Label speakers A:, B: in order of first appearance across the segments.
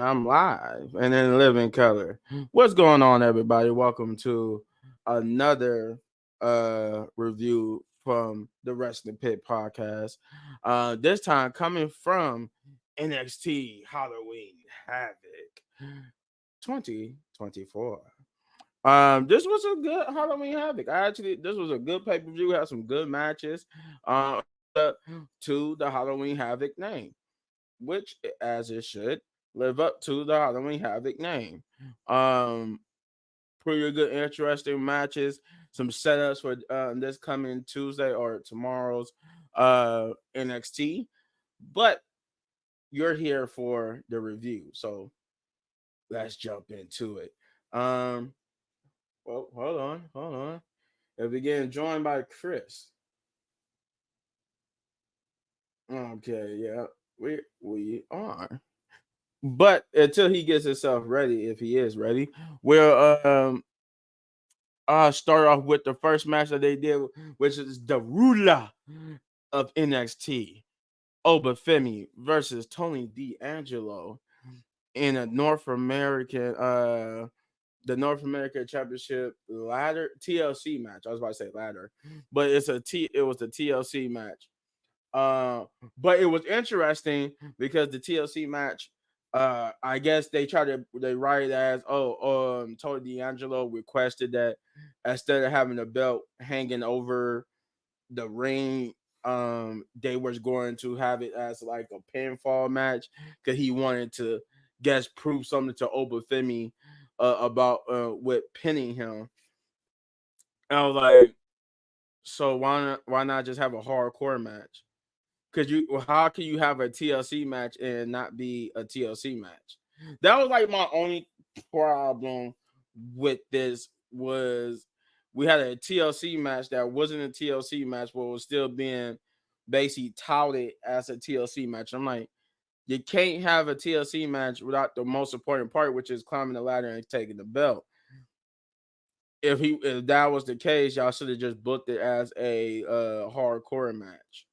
A: I'm live and in living color. What's going on, everybody? Welcome to another review from the Wrestling Pit podcast. This time coming from NXT Halloween Havoc 2024. This was a good Halloween Havoc. This was a good pay-per-view, had some good matches. To the Halloween Havoc name, which, as it should, live up to the Halloween Havoc name. Um, Pretty good, interesting matches. Some setups for this coming Tuesday or tomorrow's NXT. But you're here for the review, so let's jump into it. Um, well, hold on. If we getting joined by Chris. Okay, yeah, we are. But until he gets himself ready, if he is ready, we'll start off with the first match that they did, which is the ruler of NXT, Obafemi versus Tony D'Angelo in a North American the North American Championship ladder TLC match. I was about to say ladder, but it was a TLC match. Uh, but it was interesting because the TLC match, I guess they write it as, Tony D'Angelo requested that instead of having the belt hanging over the ring, they was going to have it as like a pinfall match because he wanted to guess prove something to Obafemi about with pinning him. And I was like, so why not just have a hardcore match? Because how can you have a TLC match and not be a TLC match? That was like my only problem with this was we had a TLC match that wasn't a TLC match, but was still being basically touted as a TLC match. I'm like, you can't have a TLC match without the most important part, which is climbing the ladder and taking the belt. If that was the case, y'all should have just booked it as a hardcore match.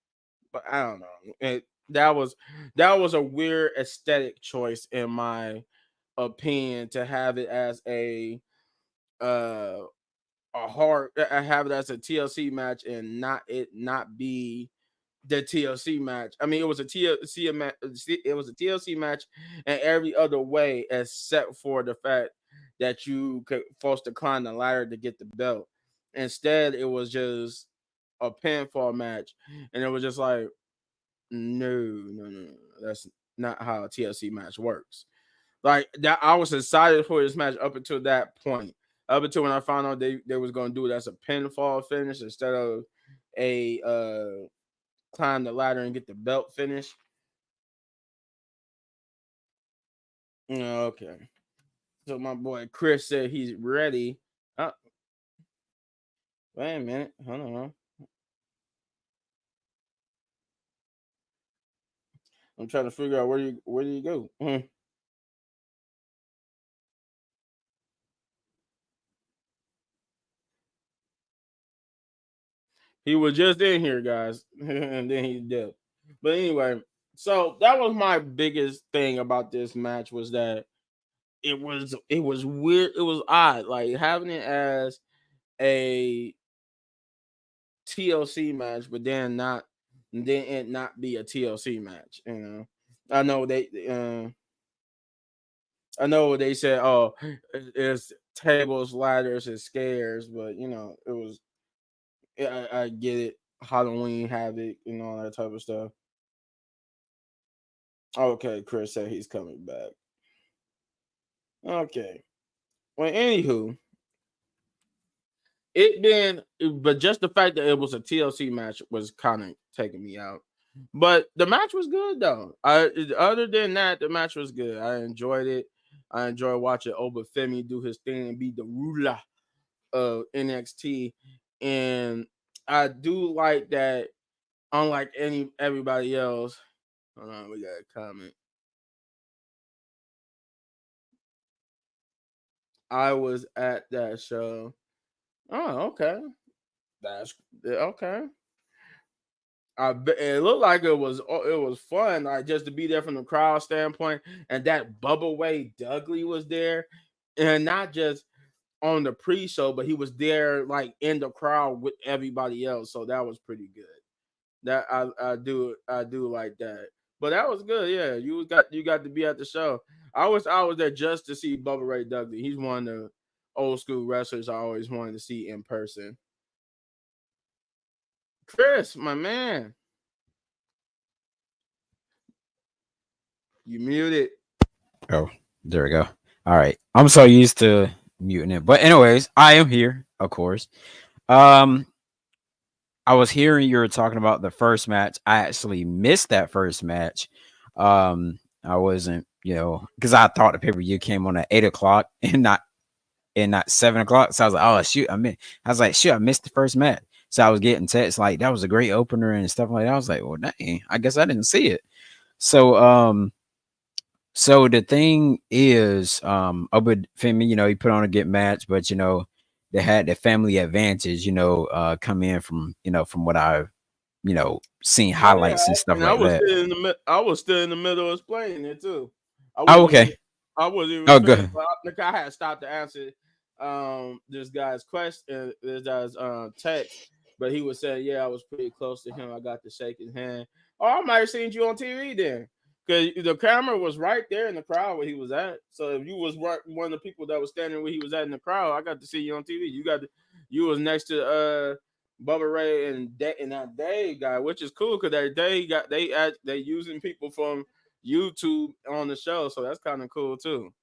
A: But I don't know. That was a weird aesthetic choice in my opinion to have it as uh have it as a TLC match and not be the TLC match. I mean, it was a TLC match. It was a TLC match in every other way except for the fact that you could force to climb the ladder to get the belt. Instead, it was just a pinfall match, and it was just like, no. That's not how a TLC match works. Like that, I was excited for this match up until that point. Up until when I found out they was gonna do it as a pinfall finish instead of a climb the ladder and get the belt finish. Okay. So my boy Chris said he's ready. Uh, Wait a minute. Hold on. I'm trying to figure out where do you go. He was just in here, guys, and then he dipped. But anyway, so that was my biggest thing about this match was that it was weird. It was odd, like having it as a TLC match, but then it not be a TLC match. I know I know they said, oh, it's tables, ladders, and scares, but it was. I get it. Halloween Havoc and all that type of stuff. Okay, Chris said he's coming back. Okay. Well, anywho, but just the fact that it was a TLC match was kind of taking me out. But the match was good though. Other than that, the match was good. I enjoyed it. I enjoyed watching Obafemi do his thing and be the ruler of NXT. And I do like that, unlike everybody else. Hold on, we got a comment. I was at that show. Oh, okay. That's okay. It looked like it was fun, like just to be there from the crowd standpoint, and that Bubba Ray Dudley was there, and not just on the pre-show, but he was there like in the crowd with everybody else. So that was pretty good. That I do like that. But that was good. Yeah, you got to be at the show. I was there just to see Bubba Ray Dudley. He's one of the old school wrestlers I always wanted to see in person. Chris, my man, you muted.
B: Oh, there we go. All right. I'm so used to muting it. But anyways, I am here, of course. Um I was hearing you were talking about the first match. I actually missed that first match. I wasn't, because I thought the pay-per-view came on at 8 o'clock and not 7 o'clock. So I was like, oh shoot, I was like, shoot, I missed the first match. So I was getting texts like that was a great opener and stuff like that. I was like, well, dang, I guess I didn't see it. So so the thing is, Obed Femi, he put on a good match, but they had the family advantage, come in from what I've, seen
A: Oh yeah,
B: highlights and stuff
A: and I
B: like
A: was
B: that.
A: still in the I was still in the middle of explaining it too. I
B: Oh,
A: wasn't even
B: okay.
A: I wasn't even
B: Oh,
A: finished.
B: good.
A: But I had stopped to answer this guy's question, this guy's text, but he was saying, yeah, I was pretty close to him. I got to shake his hand. Oh, I might have seen you on TV then, because the camera was right there in the crowd where he was at. So if you was one of the people that was standing where he was at in the crowd, I got to see you on TV. You was next to Bubba Ray and that Dave guy, which is cool because that Dave got they using people from YouTube on the show, so that's kind of cool too.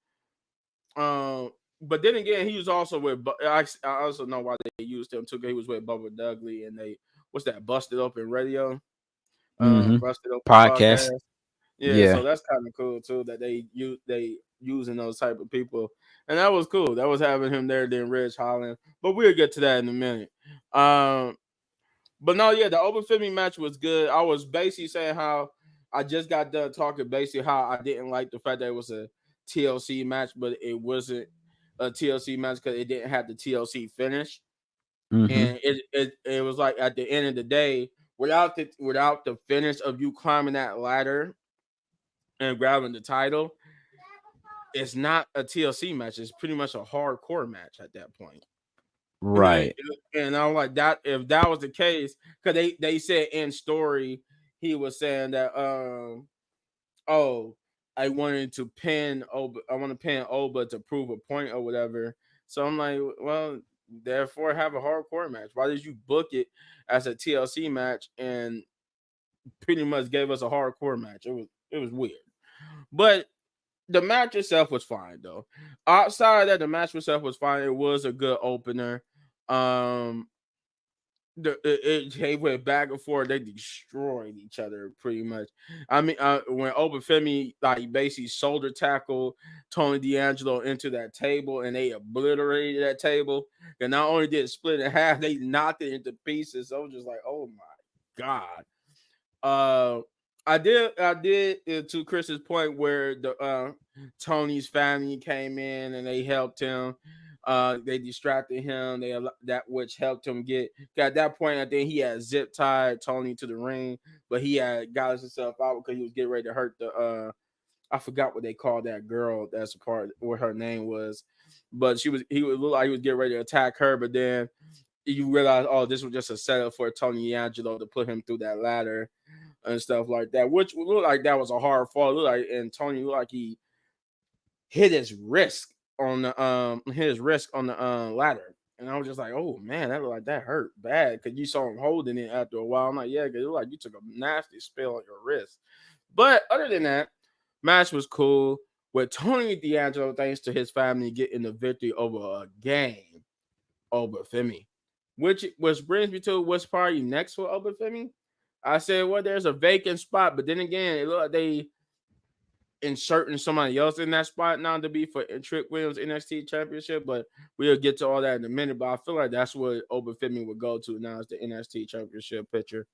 A: But then again, he was also with. I also know why they used him too. 'Cause he was with Bubba Dudley, and they what's that? Busted Open Radio,
B: Mm-hmm.
A: Busted Open
B: Podcast.
A: Podcast. Yeah, so
B: Yeah.
A: that's kind of cool too that they using those type of people, and that was cool. That was having him there, then Rich Holland. But we'll get to that in a minute. Um, but no, yeah, the Open Femi match was good. I was basically saying how I just got done talking basically how I didn't like the fact that it was a TLC match, but it wasn't a TLC match because it didn't have the TLC finish.
B: Mm-hmm.
A: And it was like at the end of the day, without the finish of you climbing that ladder and grabbing the title, it's not a TLC match. It's pretty much a hardcore match at that point. And then,
B: Right.
A: and I'm like that. If that was the case, because they said in story, he was saying that oh, I wanted to pin Oba. I want to pin Oba to prove a point or whatever. So I'm like, well, therefore have a hardcore match. Why did you book it as a TLC match and pretty much gave us a hardcore match? It was weird, but the match itself was fine though. Outside of that, the match itself was fine. It was a good opener. Um, they went back and forth. They destroyed each other pretty much. I mean, when Obafemi like basically shoulder tackled Tony D'Angelo into that table, and they obliterated that table. And not only did it split in half, they knocked it into pieces. So I was just like, oh my god. Uh, I did to Chris's point where the Tony's family came in and they helped him. They distracted him. That which helped him get. At that point, I think he had zip tied Tony to the ring, but he had got himself out because he was getting ready to hurt the. I forgot what they called that girl. That's a part what her name was, but he would look like he was getting ready to attack her, but then you realize, oh, this was just a setup for Tony D'Angelo to put him through that ladder and stuff like that, which looked like that was a hard fall. Looked like, and Tony looked like he hit his wrist on the ladder. And I was just like, oh man, that looked like that hurt bad because you saw him holding it after a while. I'm like, yeah, because it looked like you took a nasty spill on your wrist. But other than that, match was cool with Tony D'Angelo, thanks to his family, getting the victory over a game over Femi. Which brings me to what's probably next for Obafemi. I said, well, there's a vacant spot, but then again, it looked like they inserting somebody else in that spot now to be for Trick Williams NXT Championship. But we'll get to all that in a minute. But I feel like that's what Obafemi would go to now is the NXT Championship picture.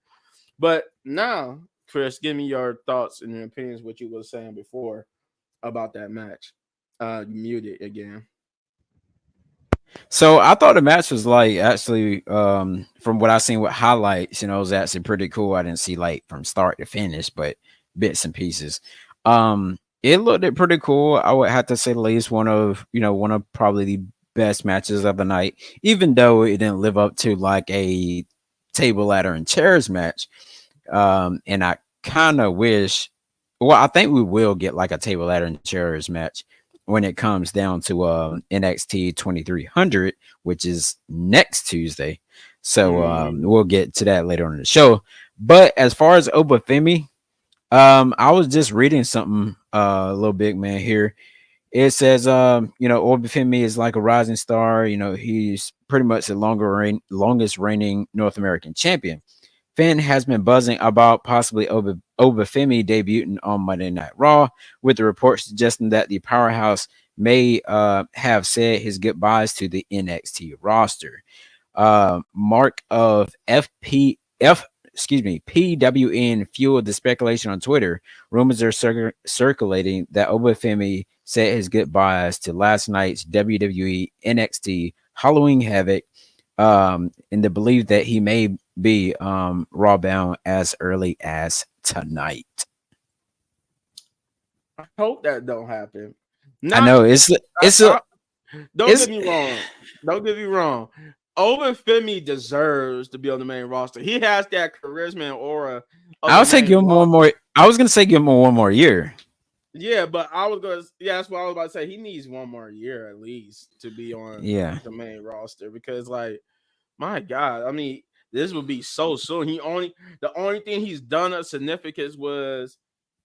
A: But now, Chris, give me your thoughts and your opinions. What you were saying before about that match. You muted again.
B: So I thought the match was like actually from what I seen with highlights, it was actually pretty cool. I didn't see like from start to finish, but bits and pieces. It looked it pretty cool. I would have to say the least one of probably the best matches of the night, even though it didn't live up to like a table ladder and chairs match. And I kind of wish, well, I think we will get like a table ladder and chairs match when it comes down to NXT 2300, which is next Tuesday. So
A: Mm.
B: we'll get to that later on in the show. But as far as Obafemi, I was just reading something, a little big man here. It says, Obafemi is like a rising star. He's pretty much the longest reigning North American champion. Finn has been buzzing about possibly Obafemi debuting on Monday Night Raw, with the reports suggesting that the powerhouse may have said his goodbyes to the NXT roster. Mark of PWN fueled the speculation on Twitter. Rumors are circulating that Obafemi said his goodbyes to last night's WWE NXT Halloween Havoc, in the belief that he may be raw bound as early as tonight.
A: I hope that don't happen.
B: I
A: Not
B: know it's
A: I,
B: it's a
A: I, don't
B: it's
A: get me wrong. Don't get me wrong. Femi deserves to be on the main roster. He has that charisma and aura of
B: I
A: a
B: would say
A: main
B: give him one
A: roster.
B: more. I was gonna say give him one more year.
A: Yeah, but I was gonna. Yeah, that's what I was about to say. He needs one more year at least to be on
B: Yeah.
A: the main roster because, like, my God, I mean, this would be so soon. The only thing he's done of significance was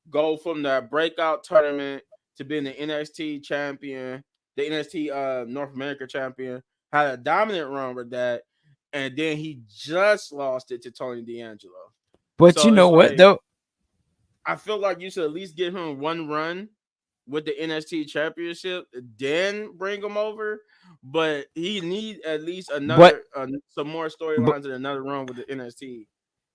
A: go from the breakout tournament to being the NXT champion, the NXT North America champion. Had a dominant run with that, and then he just lost it to Tony D'Angelo.
B: But you
A: So
B: know
A: it's
B: what
A: like
B: though?
A: I feel like you should at least give him one run with the NXT championship, then bring him over. But he need at least
B: But
A: another some more
B: but
A: storylines and another run with the NXT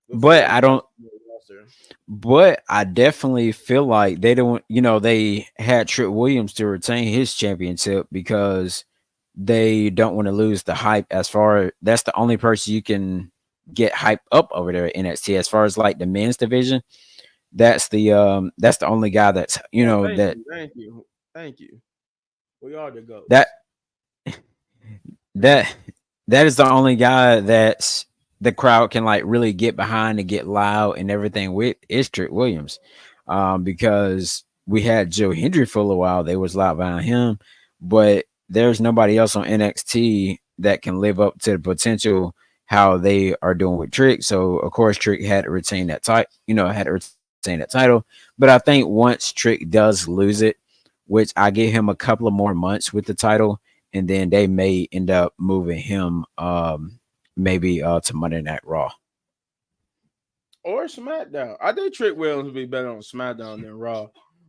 B: but
A: before he
B: I
A: comes
B: don't.
A: to the main roster.
B: But I definitely feel like they don't. They had Trick Williams to retain his championship because they don't want to lose the hype. As far that's the only person you can get hype up over there at NXT. As far as like the men's division, that's the only guy that's
A: Oh,
B: that
A: thank you. We are the
B: that
A: goats.
B: that that is the only guy that's the crowd can like really get behind and get loud and everything with is Trick Williams. Because we had Joe Hendry for a little while, they was loud behind him, but there's nobody else on NXT that can live up to the potential how they are doing with Trick. So of course Trick had to retain that title, but I think once Trick does lose it, which I give him a couple of more months with the title, and then they may end up moving him maybe to Monday Night Raw.
A: Or SmackDown. I think Trick Williams would be better on SmackDown than Raw.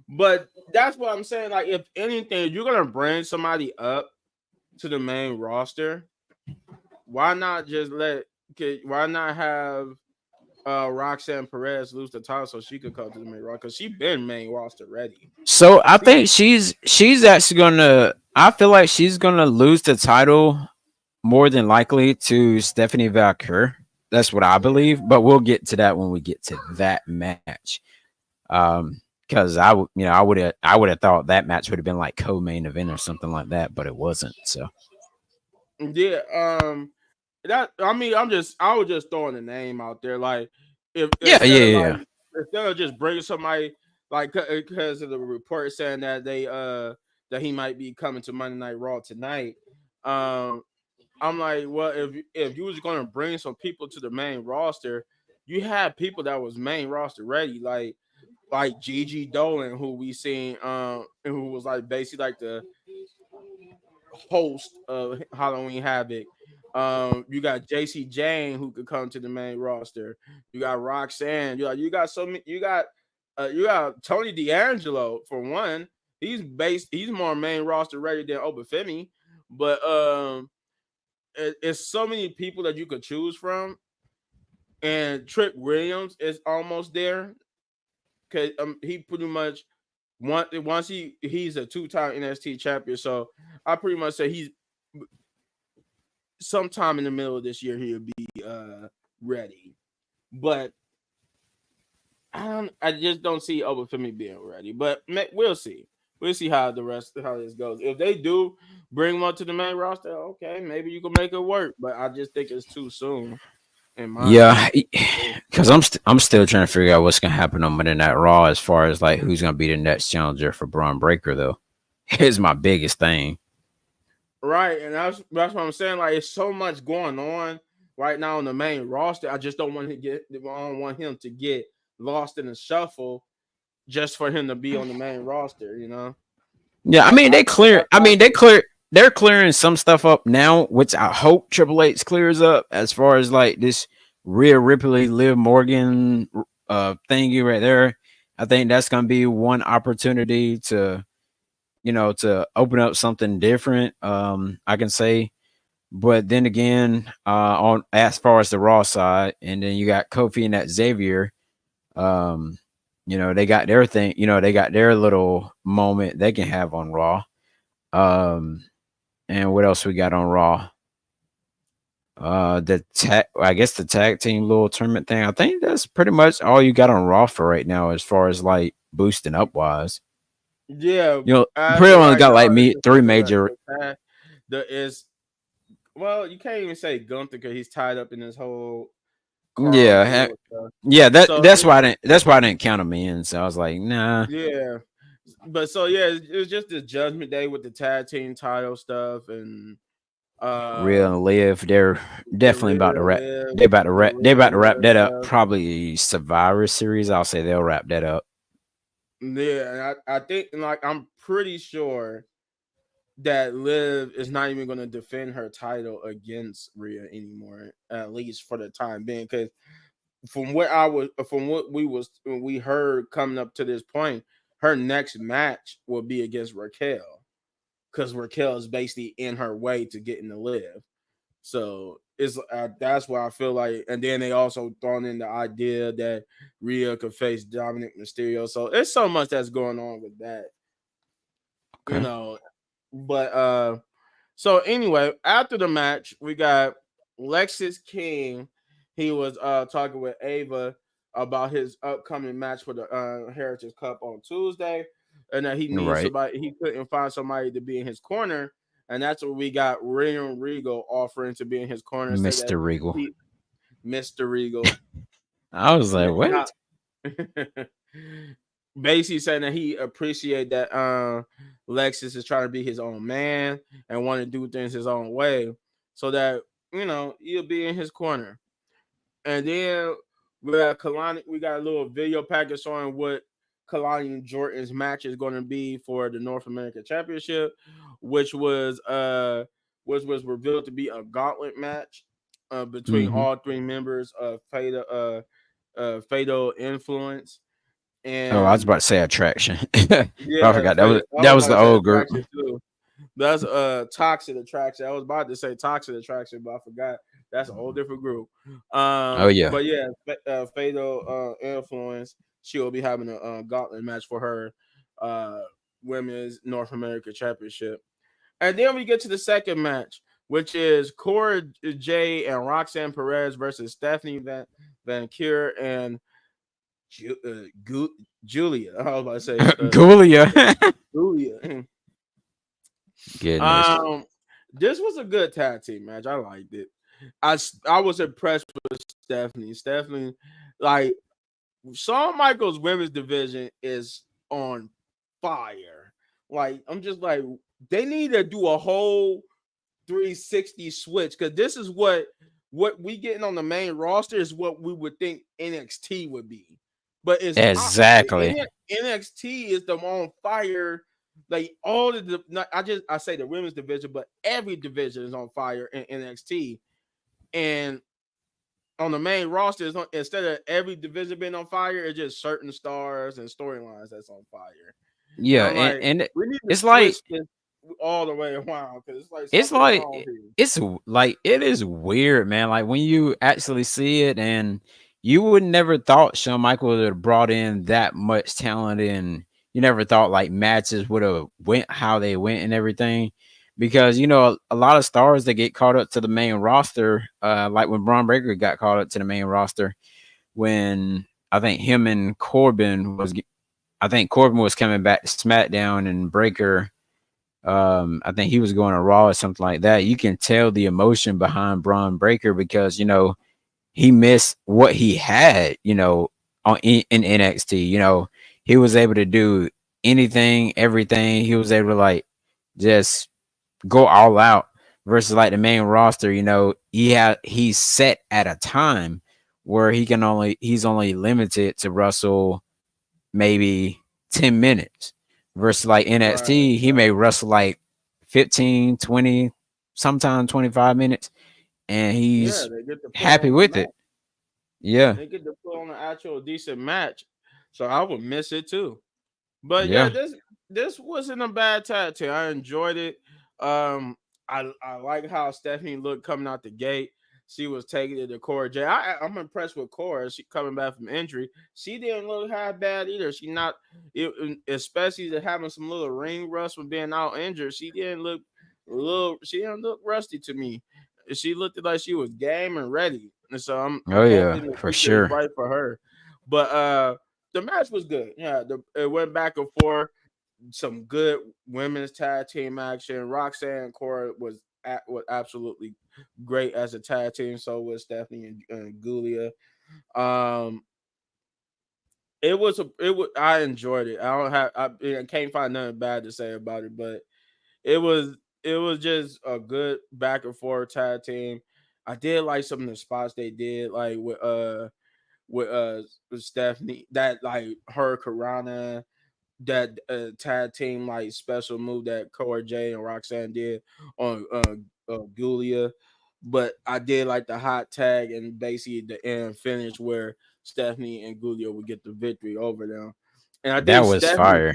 A: But that's what I'm saying. Like, if anything, if you're gonna bring somebody up to the main roster, why not why not have Roxanne Perez lose the title so she could come to the main roster? Because she been main roster ready.
B: So I
A: She
B: think she's actually gonna. I feel like she's gonna lose the title more than likely to Stephanie Valkyr. That's what I
A: yeah.
B: believe, but we'll get to that when we get to that match. Because I would have thought that match would have been like co-main event or something like that, but it wasn't. So
A: Yeah, that I mean, I was just throwing a name out there, like if
B: yeah,
A: instead
B: yeah,
A: of
B: yeah.
A: just bringing somebody like because of the report saying that that he might be coming to Monday Night Raw tonight. Um, I'm like, well, if you was gonna bring some people to the main roster, you had people that was main roster ready, like Gigi Dolan, who we seen, who was like basically like the host of Halloween Havoc. You got JC Jane who could come to the main roster. You got Roxanne. You got so many. You got Tony D'Angelo for one. He's more main roster ready than Obafemi. But it's so many people that you could choose from. And Trick Williams is almost there because he pretty much once he's a two-time NXT champion. So I pretty much say sometime in the middle of this year he'll be ready. But I just don't see Obafemi being ready. But we'll see. We'll see how this goes. If they do bring him up to the main roster, okay, maybe you can make it work. But I just think it's too soon, in my
B: Yeah,
A: opinion.
B: because I'm still trying to figure out what's gonna happen on Monday Night Raw as far as like who's gonna be the next challenger for Braun Breaker though. Here's my biggest thing.
A: Right, and that's what I'm saying. Like, it's so much going on right now on the main roster. I just don't want to get. I don't want him to get lost in the shuffle just for him to be on the main roster. You know.
B: Yeah, I mean they clear.
A: That's
B: I
A: how I
B: mean they
A: feel.
B: clear. They're clearing some stuff up now, which I hope Triple H clears up as far as like this Rhea Ripley, Liv Morgan thingy right there. I think that's gonna be one opportunity to to open up something different. I can say, but then again, on as far as the Raw side, and then you got Kofi and that Xavier. Um, they got their thing. They got their little moment they can have on Raw. Um, and what else we got on Raw? I guess the tag team little tournament thing. I think that's pretty much all you got on Raw for right now, as far as like boosting up wise.
A: Yeah, as
B: Pretty
A: of
B: only
A: right
B: got
A: now,
B: like
A: it's
B: me
A: just
B: three
A: like
B: major.
A: the is. Well, you can't even say Gunther because he's tied up in this whole Carl
B: Yeah,
A: Angle stuff.
B: yeah.
A: So
B: That's why I didn't count him in. So I was like, nah.
A: yeah, but so yeah, it was just the Judgment Day with the tag team title stuff and
B: Real and
A: um
B: live. They're
A: the
B: definitely about to
A: real
B: wrap.
A: live,
B: They about to
A: the
B: wrap. They about
A: real
B: to wrap
A: live
B: that up.
A: stuff.
B: Probably Survivor Series. I'll say they'll wrap that up.
A: Yeah, and I think like I'm pretty sure that Liv is not even going to defend her title against Rhea anymore, at least for the time being. Because from what we heard coming up to this point, her next match will be against Raquel, because Raquel is basically in her way to getting to Liv. So it's that's why I feel like, and then they also thrown in the idea that Rhea could face Dominic Mysterio. So it's so much that's going on with that, you
B: Okay.
A: know. But so anyway, after the match, we got Lexis King. He was talking with Ava about his upcoming match for the Heritage Cup on Tuesday, and that he needs
B: Right,
A: somebody. He couldn't find somebody to be in his corner, and that's what we got. William Regal offering to be in his corner, say that
B: Mr. Regal.
A: he, Mr. Regal,
B: I was like,
A: not
B: what?
A: basically saying that he appreciate that Lexus is trying to be his own man and want to do things his own way, so that he'll be in his corner. And then we got Kalani. We got a little video package showing what Kalani and Jordan's match is going to be for the North American Championship, which was revealed to be a gauntlet match between
B: Hmm.
A: all three members of Fatal Influence.
B: Oh, I was
A: And
B: about to say attraction, but I
A: yeah,
B: forgot
A: I
B: that
A: was
B: was
A: about
B: the
A: to say
B: old group.
A: attraction too. That's toxic attraction. I was about to say toxic attraction, but I forgot. That's a whole different group.
B: Oh yeah.
A: But yeah, Fatal Influence. She will be having a gauntlet match for her uh women's North America Championship. And then we get to the second match, which is Cora J and Roxanne Perez versus Stephanie Van Kier and Julia. I was about to say
B: Gulia.
A: Julia.
B: Goodness.
A: Um, this was a good tag team match. I liked it. I was impressed with Stephanie. Stephanie, like Shawn Michaels' women's division is on fire. Like I'm just like they need to do a whole 360 switch, because this is what we getting on the main roster is what we would think NXT would be, but it's opposite.
B: Exactly.
A: NXT is the on fire. Like all of the, not, I say the women's division, but every division is on fire in NXT, and on the main roster, instead of every division being on fire, it's just certain stars and storylines that's on fire. And
B: Yeah,
A: I'm like,
B: and
A: we need to
B: it's like
A: switch this all the way around, because it's like
B: it's
A: something's
B: like
A: wrong here.
B: it is weird, man. Like when you actually see it, and you would never thought Shawn Michaels would have brought in that much talent, and you never thought like matches would have went how they went and everything. because a lot of stars that get caught up to the main roster, like when Braun Breaker got caught up to the main roster, when I think him and Corbin was, I think Corbin was coming back to SmackDown and Breaker, I think he was going to Raw or something like that. You can tell the emotion behind Braun Breaker because he missed what he had, in NXT. He was able to do anything, everything. He was able to like just go all out versus like the main roster. He's set at a time where he's only limited to wrestle maybe 10 minutes versus like
A: Right,
B: NXT, he
A: right.
B: may wrestle like 15, 20, sometimes 25 minutes, and
A: Yeah,
B: he's
A: they get to put
B: happy
A: on the
B: with it.
A: match.
B: Yeah.
A: They get to put on an actual decent match. So I would miss it too. But yeah,
B: Yeah.
A: this wasn't a bad tag team. I enjoyed it. I like how Stephanie looked coming out the gate. She was taking it to Cora J. I'm impressed with Cora. She coming back from injury. She didn't look half bad either. She not, especially to having some little ring rust from being out injured. She didn't look little. She didn't look rusty to me. She looked like she was game and ready. And so I'm
B: Oh yeah,
A: hoping the
B: for
A: future is
B: sure.
A: bright for her. But the match was good. Yeah, it went back and forth. Some good women's tag team action. Roxanne and Cora was absolutely great as a tag team. So was Stephanie and Gulia. Um, it was I enjoyed it. I can't find nothing bad to say about it, but it was it was just a good back and forth tag team. I did like some of the spots they did, like with Stephanie, that like her Karana, that tag team like special move that Cora J and Roxanne did on Gulia. But I did like the hot tag and basically the end finish where Stephanie and Gulia would get the victory over them. And
B: That was fire.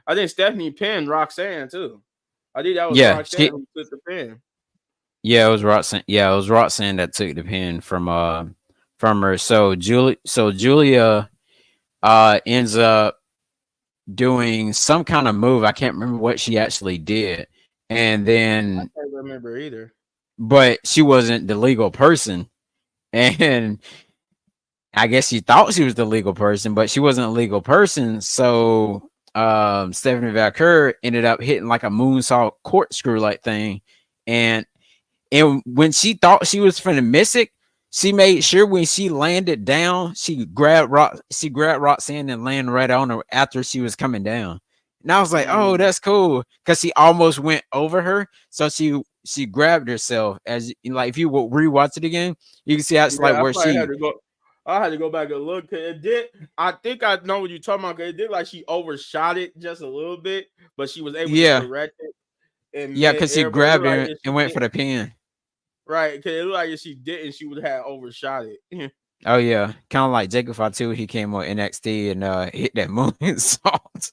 A: I think Stephanie pinned Roxanne too. I think that was
B: Yeah,
A: Roxanne who took the pin.
B: yeah, it was Roxanne. Yeah, it was Roxanne that took the pin from her. So Julia ends up doing some kind of move. I can't remember what she actually did. And
A: I
B: then
A: can't remember either.
B: but she wasn't the legal person. And I guess she thought she was the legal person, but she wasn't a legal person. So Stephanie Valcour ended up hitting like a moonsault corkscrew like thing. And when she thought she was finna miss it, she made sure when she landed down, she grabbed Roxanne and landed right on her after she was coming down. And I was like, oh,
A: Mm.
B: that's cool. Cause she almost went over her. So she grabbed herself as like if you will rewatch it again, you can see that's like
A: Yeah, I
B: where
A: probably had
B: she
A: to go. I had to go back and look. 'Cause it did. I think I know what you're talking about. 'Cause it did like she overshot it just a little bit, but she was able to
B: yeah.
A: correct it in
B: Yeah, because she
A: mid-air. But it
B: grabbed
A: looked like
B: her
A: if she
B: and went for the
A: didn't,
B: pin.
A: right? Because it looked like if she didn't, she would have overshot it.
B: Oh yeah. Kind of like Jacob Fatu, he came on NXT and hit that moonsault.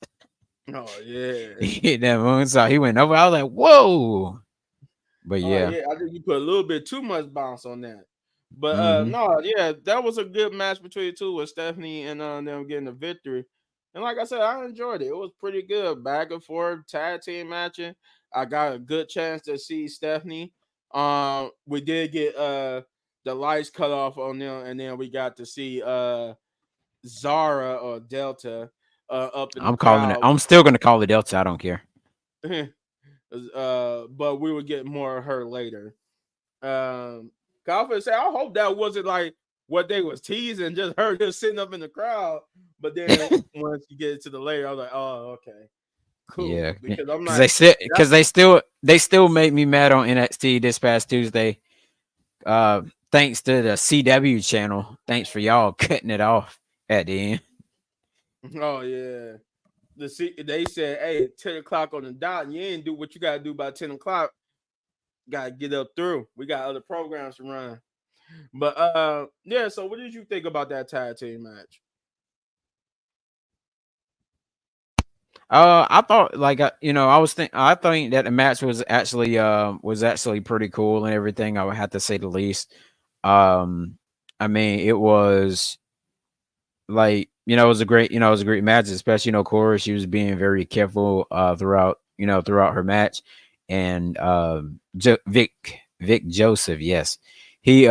A: Oh yeah.
B: He hit that moonsault. He went over. I was like, whoa. But
A: Oh
B: yeah.
A: yeah, I think you put a little bit too much bounce on that. But
B: Hmm.
A: no, yeah, that was a good match between the two with Stephanie and them getting the victory. And like I said, I enjoyed it. It was pretty good, back and forth tag team matching. I got a good chance to see Stephanie. We did get the lights cut off on them, and then we got to see Zara or Delta up in the
B: I'm calling it.
A: crowd.
B: I'm still gonna call it Delta. I don't care.
A: But we would get more of her later. Confidence say, I hope that wasn't like what they was teasing, just her just sitting up in the crowd. But then once you get to the later, I was like, oh, okay,
B: Yeah,
A: cool. Because I'm
B: because
A: like, that,
B: they still made me mad on NXT this past Tuesday. Thanks to the CW channel. Thanks for y'all cutting it off at the end.
A: oh yeah. They said, hey, 10 o'clock on the dot, and you ain't do what you gotta do by 10 o'clock. Gotta get up through. We got other programs to run. But yeah, so what did you think about that tag team match?
B: I thought like I think that the match was actually pretty cool and everything. I would have to say the least. Um, I mean, it was like it was a great it was a great match, especially Cora. She was being very careful throughout throughout her match, and Vic Joseph, yes. He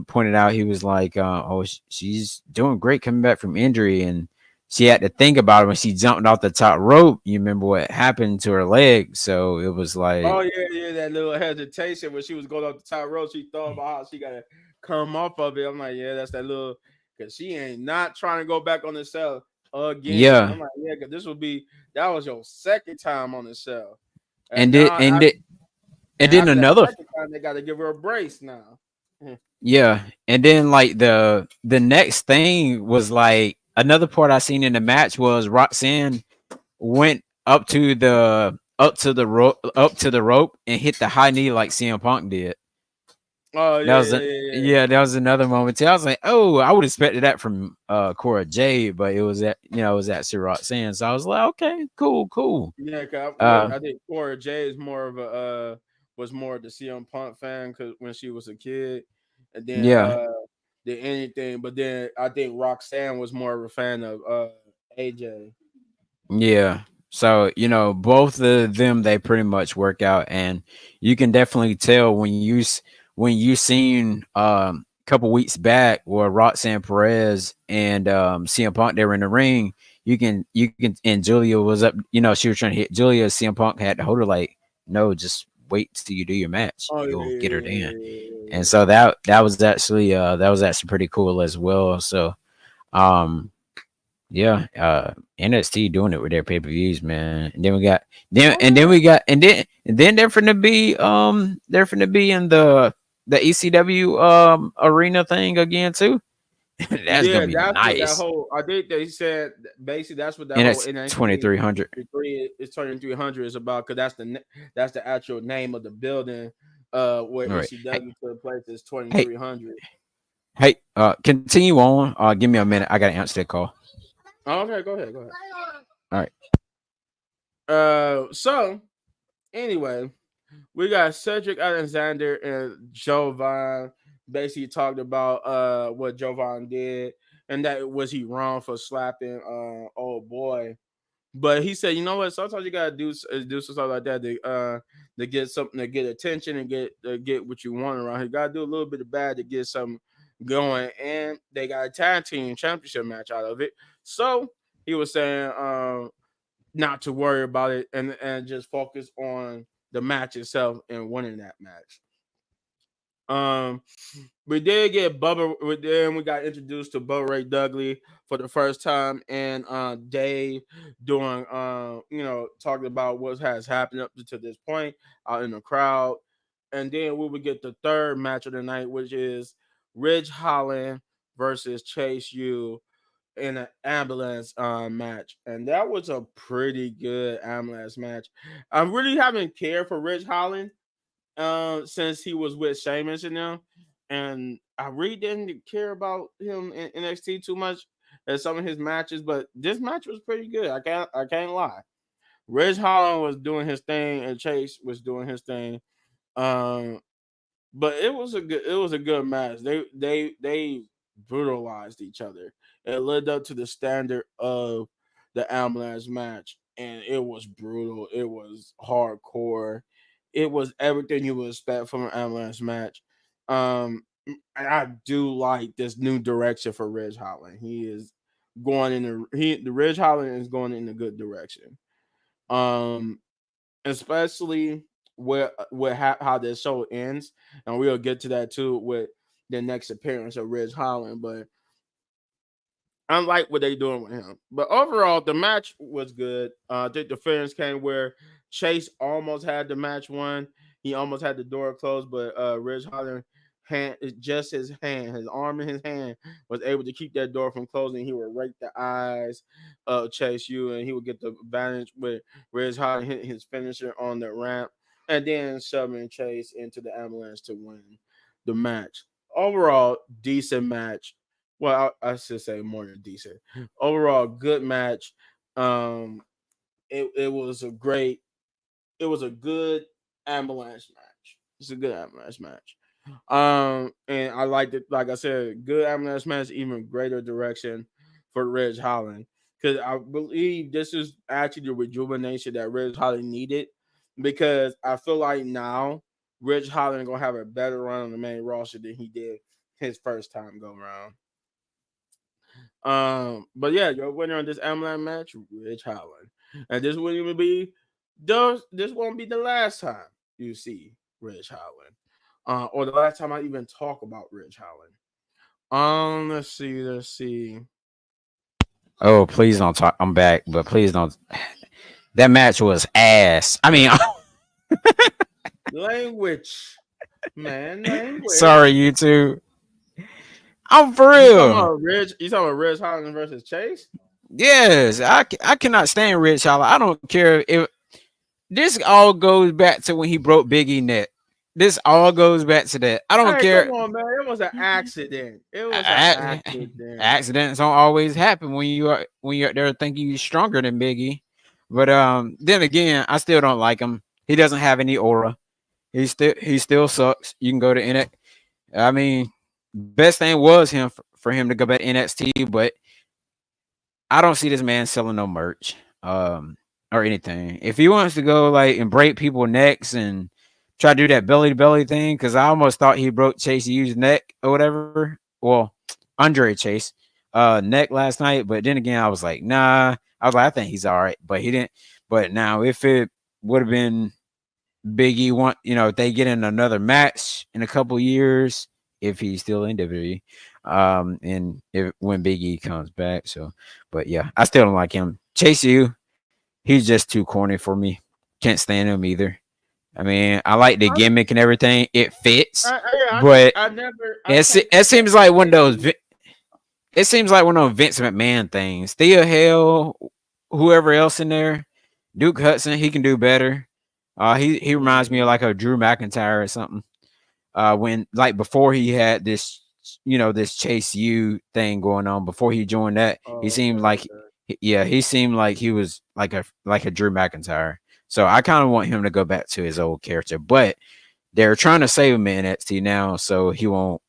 B: pointed out, he was like, "Oh, she's doing great coming back from injury, and she had to think about it when she jumped off the top rope. You remember what happened to her leg? So it was
A: Oh
B: like,
A: yeah, yeah, that little hesitation when she was going off the top rope. She thought about how she gotta come off of it. I'm like, yeah, that's that little because she ain't not trying to go back on the cell again.
B: yeah."
A: I'm like, yeah, because this will be that was your second time on the cell, and
B: And it
A: now
B: and it and
A: and
B: then
A: after that
B: another,
A: second time, they got to give her a brace now.
B: yeah, and then like the next thing was like another part I seen in the match was Roxanne went up to the rope and hit the high knee like CM Punk did.
A: Oh
B: That
A: yeah,
B: was
A: yeah,
B: a
A: yeah, yeah.
B: Yeah, that was another moment too. I was like, oh, I would have expected that from Cora Jade, but it was at Sir Roxanne. So I was like, okay, cool, cool.
A: Yeah,
B: Uh
A: I think Cora J is more of a was more of the CM Punk fan because when she was a kid, and then
B: yeah,
A: did anything, but then I think Roxanne was more of a fan of AJ.
B: yeah. So, both of them, they pretty much work out, and you can definitely tell when you seen a couple weeks back where Roxanne Perez and CM Punk, they were in the ring. You can and Julia was up, she was trying to hit Julia. CM Punk had to hold her like, no, just wait till you do your match.
A: Oh yeah,
B: You'll
A: yeah,
B: get her
A: yeah,
B: in.
A: yeah, yeah,
B: And
A: yeah.
B: so that was actually pretty cool as well. So um yeah, NXT doing it with their pay-per-views, man. And then we got then
A: Oh
B: and then
A: yeah.
B: we got and then they're finna be in the ECW arena thing again too. That's gonna
A: Yeah,
B: be
A: that's what that
B: nice.
A: whole. I think they said basically that's what that
B: And
A: whole
B: it's
A: NXT
B: 2300.
A: is turning 300 is about because that's the actual name of the building. Where
B: All right. Hey,
A: ECW took place is
B: hey,
A: 2300.
B: continue on. Give me a minute. I gotta answer that call.
A: Oh, okay, go ahead, go ahead.
B: All right.
A: So anyway, we got Cedric Alexander and Jovan basically talked about what Jovan did and that was he wrong for slapping old boy. But he said, you know what? Sometimes you gotta do something like that to get something to get attention and get what you want around. You gotta do a little bit of bad to get something going, and they got a tag team championship match out of it. So he was saying, not to worry about it and just focus on the match itself and winning that match. Um, we did get Bubba. Then we got introduced to Bo Ray Dudley for the first time, and Dave doing, talking about what has happened up to this point out in the crowd, and then we would get the third match of the night, which is Ridge Holland versus Chase U in an ambulance match, and that was a pretty good ambulance match. I really haven't cared for Ridge Holland since he was with Sheamus and them, and I really didn't care about him in NXT too much in some of his matches, but this match was pretty good. I can't lie. Ridge Holland was doing his thing and Chase was doing his thing. Um, but it was a good match. They brutalized each other. It led up to the standard of the ambulance match, and it was brutal. It was hardcore. It was everything you would expect from an ambulance match. And I do like this new direction for Ridge Holland. He is going in the Ridge Holland is going in a good direction. Um, especially how this show ends, and we'll get to that too with the next appearance of Ridge Holland. But I like what they doing with him. But overall, the match was good. I think the finish came where Chase almost had the match won. He almost had the door closed, but Ridge Holland just his arm in his hand was able to keep that door from closing. He would rake the eyes of Chase U, and he would get the advantage with Ridge Holland hitting his finisher on the ramp, and then shoving Chase into the ambulance to win the match. Overall, decent match. Well, I should say more than decent. Overall, good match. Um, it was a great. It was a good ambulance match. It's a good ambulance match. And I liked it. Like I said, good ambulance match, even greater direction for Ridge Holland because I believe this is actually the rejuvenation that Ridge Holland needed because I feel like now Ridge Holland gonna have a better run on the main roster than he did his first time go around. But yeah, your winner on this Amalan match, Ridge Holland, and this wouldn't even be this won't be the last time you see Ridge Holland, or the last time I even talk about Ridge Holland. Let's see.
B: Oh, please don't talk. I'm back, but please don't. That match was ass. I mean,
A: Language, man,
B: sorry,
A: language.
B: you two. I'm for
A: You talking
B: real.
A: about Ridge? You talking about Ridge Holland versus Chase?
B: Yes, I cannot stand Rich Holland. I don't care if this all goes back to when he broke Biggie neck. This all goes back to that. I don't
A: Hey, come
B: care.
A: on, man. It was an accident. It was an
B: A-
A: accident.
B: Accidents don't always happen when you're out there thinking you're stronger than Biggie. But then again, I still don't like him. He doesn't have any aura. He still sucks. You can go to NXT. I mean, best thing was for him to go back to NXT, but I don't see this man selling no merch, or anything. If he wants to go like and break people necks and try to do that belly to belly thing, because I almost thought he broke Chase U's neck or whatever. Well, Andre Chase, neck last night, but then again, I was like, nah. I was like, I think he's all right, but he didn't. But now, if it would have been Biggie, if they get in another match in a couple years, if he's still in WWE, and if when Biggie comes back, but yeah, I still don't like him. Chase U, he's just too corny for me. Can't stand him either. I mean, I like the
A: I,
B: gimmick and everything; it fits,
A: yeah,
B: but
A: I can't
B: it
A: take that
B: seems like one of
A: away
B: those.
A: from you.
B: It seems like one of those Vince McMahon things. Thea Hale, whoever else in there, Duke Hudson, he can do better. He reminds me of
A: Mhm.
B: like a Drew McIntyre or something. When like before he had this, this Chase U thing going on. Before he joined that, he
A: Oh,
B: seemed
A: okay,
B: like,
A: okay.
B: yeah, he seemed like he was like a Drew McIntyre. So I kind of want him to go back to his old character, but they're trying to save him in NXT now, so he won't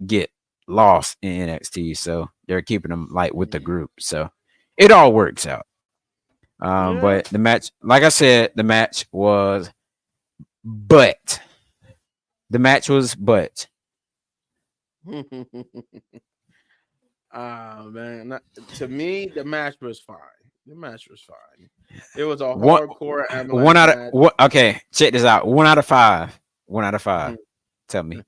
B: get lost in NXT. So they're keeping him like with the
A: Mhm.
B: group. So it all works out.
A: Yeah.
B: But the match, like I said, the match was but the match was but
A: Ah man, to me the match was fine. The match was fine. It was a
B: one
A: hardcore
B: one
A: ambulance
B: out of
A: match.
B: what? Okay, check this out. 1 out of 5. 1 out of 5. Tell me.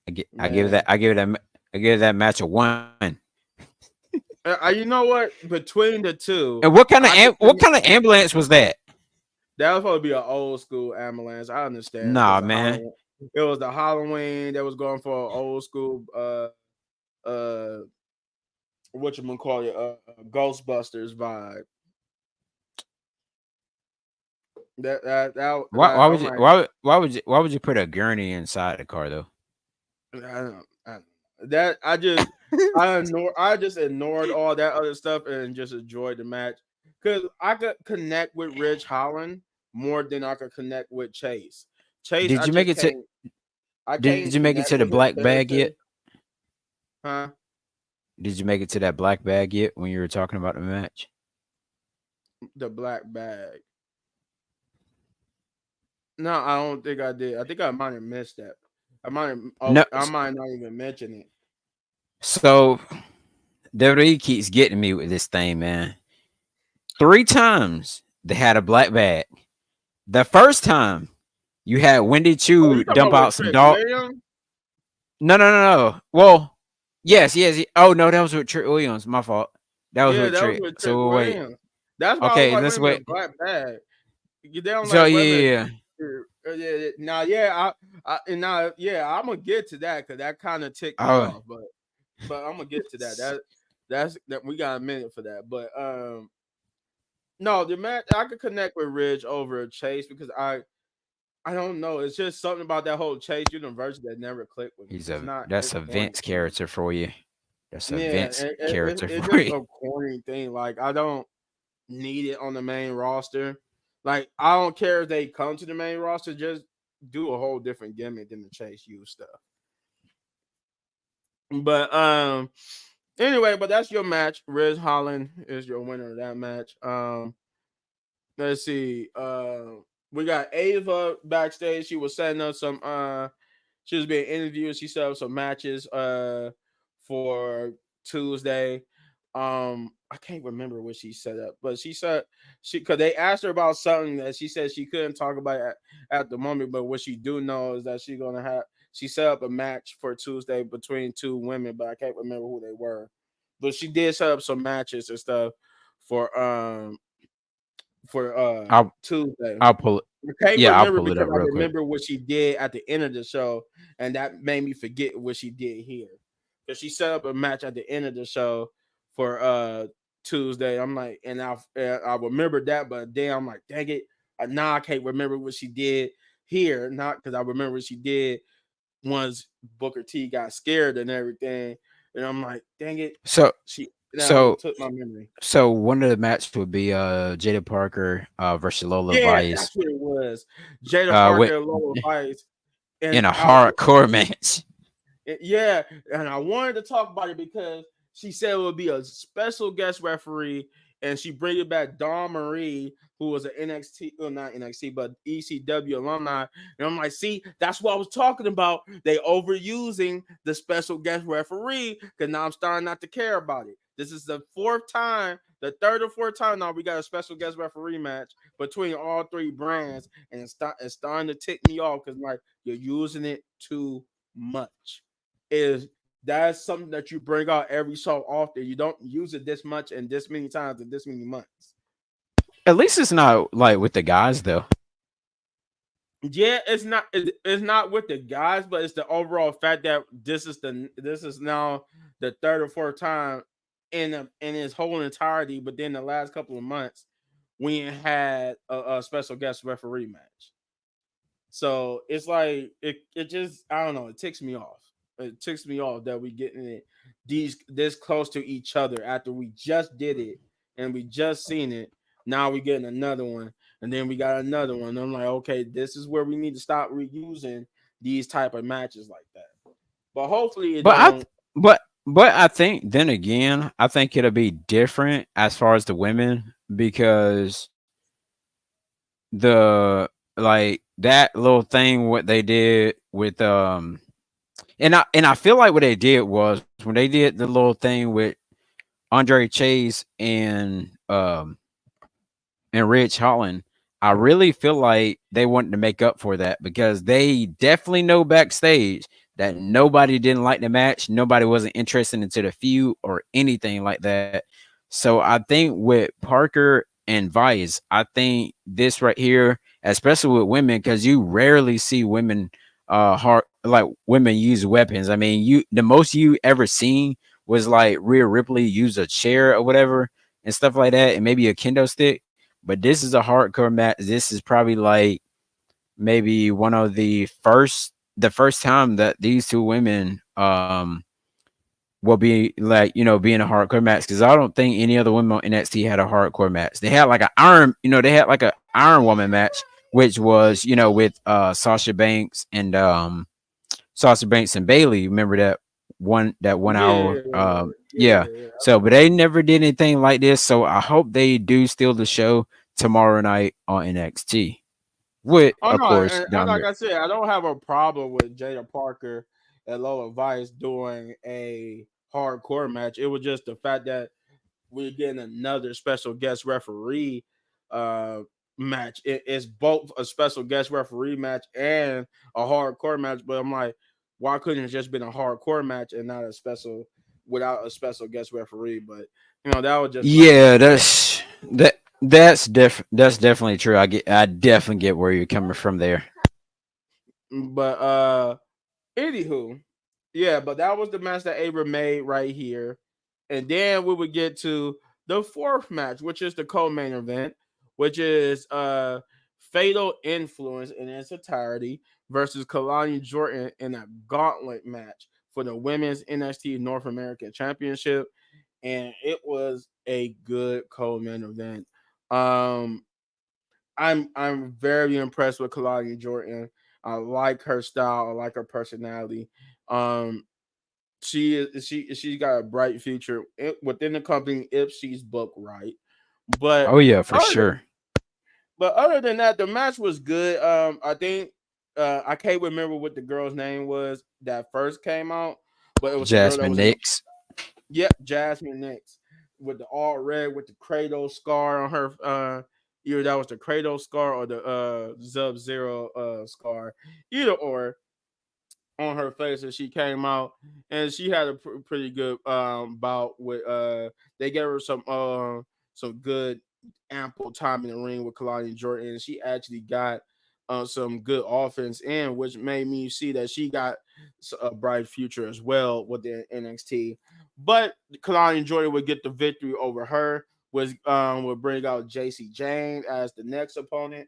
B: I give
A: Man,
B: I give that match a 1.
A: you know what? Between the two,
B: And
A: I could.
B: what kind of ambulance was that?
A: That was supposed to be an old school ambulance. I understand because
B: Nah,
A: the
B: man.
A: Halloween. It was the Halloween that was going for an old school. Uh, what you gonna call it? Ghostbusters vibe. I'm like,
B: Why would you put a gurney inside the car though?
A: I don't that I just ignored all that other stuff and just enjoyed the match because I could connect with Rich Holland more than I could connect with Chase. Chase,
B: Did you make it to
A: I
B: Did
A: can't
B: you make it
A: connect
B: to the
A: with his
B: black bag
A: character,
B: yet?
A: huh?
B: Did you make it to that black bag yet when you were talking about the match?
A: The black bag. No, I don't think I did. I think I might have missed that.
B: No.
A: I might not even mention it.
B: So WWE keeps getting me with this thing, man. 3 times they had a black bag. The first time you had Wendy
A: Oh,
B: Chu
A: you talking
B: dump
A: about with
B: out some
A: Trick
B: dog.
A: Williams?
B: No. Well, yes. Oh no, that was with Trick Williams. My fault. That was
A: Yeah,
B: with
A: that was
B: Trick.
A: with Trick
B: So wait.
A: Williams. That's why I was
B: Okay,
A: like,
B: let's
A: wait a
B: wait.
A: minute, black bag. You down
B: So
A: like, wait a minute.
B: yeah.
A: Now, yeah, and now, yeah, I'm gonna get to that because that kind of ticked me
B: Oh,
A: off, but I'm gonna get to that. That we got a minute for that, but no, the match I could connect with Ridge over Chase because I don't know. It's just something about that whole Chase universe that never clicked with me.
B: he's
A: It's
B: a
A: not.
B: that's
A: It's
B: a
A: corny
B: Vince
A: for me.
B: character for you. That's a
A: Yeah,
B: Vince character
A: it's
B: for
A: just
B: you.
A: a corny thing. Like I don't need it on the main roster. Like I don't care if they come to the main roster. Just do a whole different gimmick than the Chase U stuff. But anyway, but that's your match. Riz Holland is your winner of that match. let's see. We got Ava backstage. She was setting up some. She was being interviewed. She set up some matches. For Tuesday. I can't remember what she set up, but she said because they asked her about something that she said she couldn't talk about at the moment. But what she do know is that she set up a match for Tuesday between two women, but I can't remember who they were. But she did set up some matches and stuff for um for
B: I'll
A: Tuesday.
B: I'll pull it.
A: I can't
B: Yeah, I'll
A: remember
B: pull it
A: because
B: up
A: I
B: real quick.
A: remember what she did at the end of the show, and that made me forget what she did here. Because she set up a match at the end of the show for Tuesday. I'm like, I remember that, but then I'm like, dang it, now I can't remember what she did here. Not because I remember what she did once Booker T got scared and everything, and I'm like, dang it,
B: So
A: she now
B: so
A: it took my memory.
B: so one of the matches would be Jada Parker versus Lola
A: Yeah,
B: Vice
A: that's what it was. Jada
B: with
A: Parker and Lola Vice,
B: in
A: and
B: a hardcore match.
A: Yeah, and I wanted to talk about it because she said it would be a special guest referee, and she bring it back Dawn Marie, who was an NXT, well not NXT, but ECW alumni. And I'm like, see, that's what I was talking about. They overusing the special guest referee because now I'm starting not to care about it. This is the fourth time, the third or fourth time now we got a special guest referee match between all three brands, and it's starting to tick me off because like you're using it too much. Is that's something that you bring out every so often. You don't use it this much and this many times in this many months.
B: At least it's not like with the guys though.
A: Yeah, it's not with the guys, but it's the overall fact that this is now the third or fourth time in its whole entirety. But then the last couple of months, we ain't had a special guest referee match. So it's like it just I don't know, it ticks me off. It ticks me off that we getting it these this close to each other after we just did it and we just seen it. Now we getting another one, and then we got another one. I'm like, okay, this is where we need to stop reusing these type of matches like that. But hopefully it
B: But I
A: don't.
B: th- but I think then again, I think it'll be different as far as the women because the like that little thing what they did with and I feel like what they did was when they did the little thing with Andre Chase and Rich Holland, I really feel like they wanted to make up for that because they definitely know backstage that nobody didn't like the match, nobody wasn't interested into the feud or anything like that. So I think with Parker and Vice, I think this right here, especially with women, because you rarely see women hard like women use weapons. I mean, you the most you ever seen was like Rhea Ripley use a chair or whatever and stuff like that, and maybe a kendo stick. But this is a hardcore match. This is probably like maybe one of the first time that these two women will be like, be in a hardcore match because I don't think any other women on NXT had a hardcore match. They had like an iron, they had like a Iron Woman match, which was, with Sasha Banks and Bailey. Remember that 1 hour yeah.
A: Yeah.
B: So but they never did anything like this. So I hope they do steal the show tomorrow night on NXT. With
A: Oh
B: of
A: no,
B: course
A: and like
B: Dominic.
A: I said, I don't have a problem with Jada Parker and Lola Vice doing a hardcore match. It was just the fact that we're getting another special guest referee uh match. It's both a special guest referee match and a hardcore match. But I'm like, why couldn't it just been a hardcore match and not a special without a special guest referee? But that was just my
B: Yeah,
A: thing.
B: that's definitely true. I definitely get where you're coming from there.
A: But anywho, yeah, but that was the match that Abram made right here. And then we would get to the fourth match, which is the co-main event, which is Fatal Influence in its entirety versus Kalani Jordan in a gauntlet match for the women's NXT North American Championship. And it was a good co-main event. Um I'm very impressed with Kalani Jordan. I like her style. I like her personality. Um, she got a bright future within the company if she's booked right. But
B: Oh yeah, for
A: other
B: sure.
A: But other than that, the match was good. I think I can't remember what the girl's name was that first came out, but it was the girl that
B: Jasmine
A: was in the
B: Nix.
A: yep, Jasmine Nix with the all red with the Kratos scar on her. Either that was the Kratos scar or the Sub Zero scar. Either or on her face, and she came out and she had a pretty good bout with. They gave her some good ample time in the ring with Kalani Jordan, and she actually got some good offense in, which made me see that she got a bright future as well with the NXT. But Kalani Jordan would get the victory over her. Was would bring out JC Jane as the next opponent,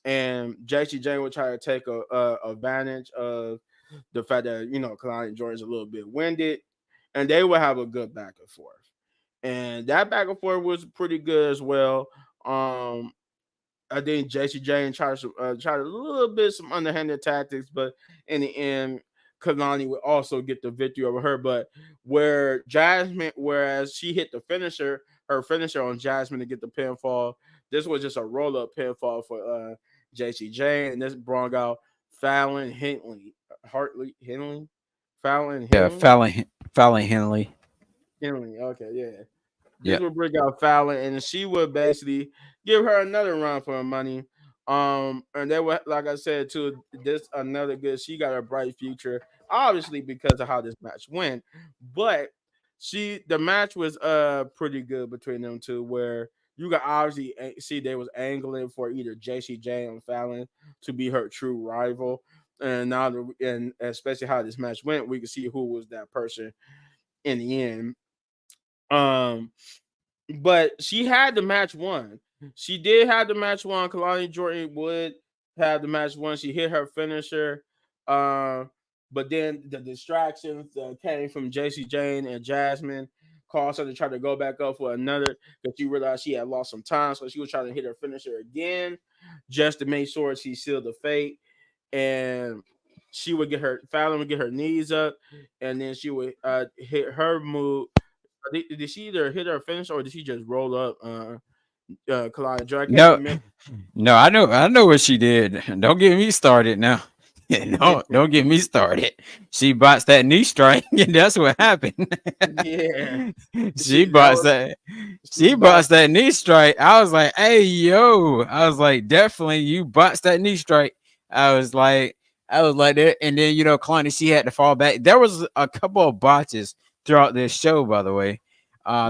A: and JC Jane would try to take a advantage of the fact that Kalani Jordan's a little bit winded, and they would have a good back and forth. And that back and forth was pretty good as well. Um, I think JC Jane tried a little bit some underhanded tactics, but in the end, Kalani would also get the victory over her. But whereas she hit the finisher, her finisher on Jasmine to get the pinfall, this was just a roll up pinfall for JC Jane, and this brought out Fallon Henley, Hartley Henley, Fallon
B: Yeah,
A: Henley.
B: Fallon Henley.
A: Henley. Okay, yeah. This
B: Yeah.
A: would bring out Fallon, and she would basically give her another run for her money. And they were, like I said, too, this another good. She got a bright future, obviously because of how this match went. But the match was pretty good between them two, where you could obviously see they was angling for either JC Jane or Fallon to be her true rival. And and especially how this match went, we could see who was that person in the end. Um, but she had the match won. She did have the match won. Kalani Jordan would have the match won. She hit her finisher. Uh, but then the distractions came from JC Jane and Jasmine caused her to try to go back up for another because she realized she had lost some time. So she was trying to hit her finisher again just to make sure she sealed the fate. And she would get her Fallon would get her knees up, and then she would hit her move. Did she either hit her finish or did she just roll up Kalani Joe? I can't
B: No,
A: remember.
B: no, I know what she did. Don't get me started now. Don't get me started. She bots that knee strike, and that's what happened.
A: Yeah.
B: she
A: She that
B: bots
A: was
B: that.
A: she
B: She
A: bought
B: bots that knee strike. I was like, "Hey, yo!" I was like, "Definitely, you bots that knee strike." I was like that, and then Kalani, she had to fall back. There was a couple of botches throughout this show, by the way.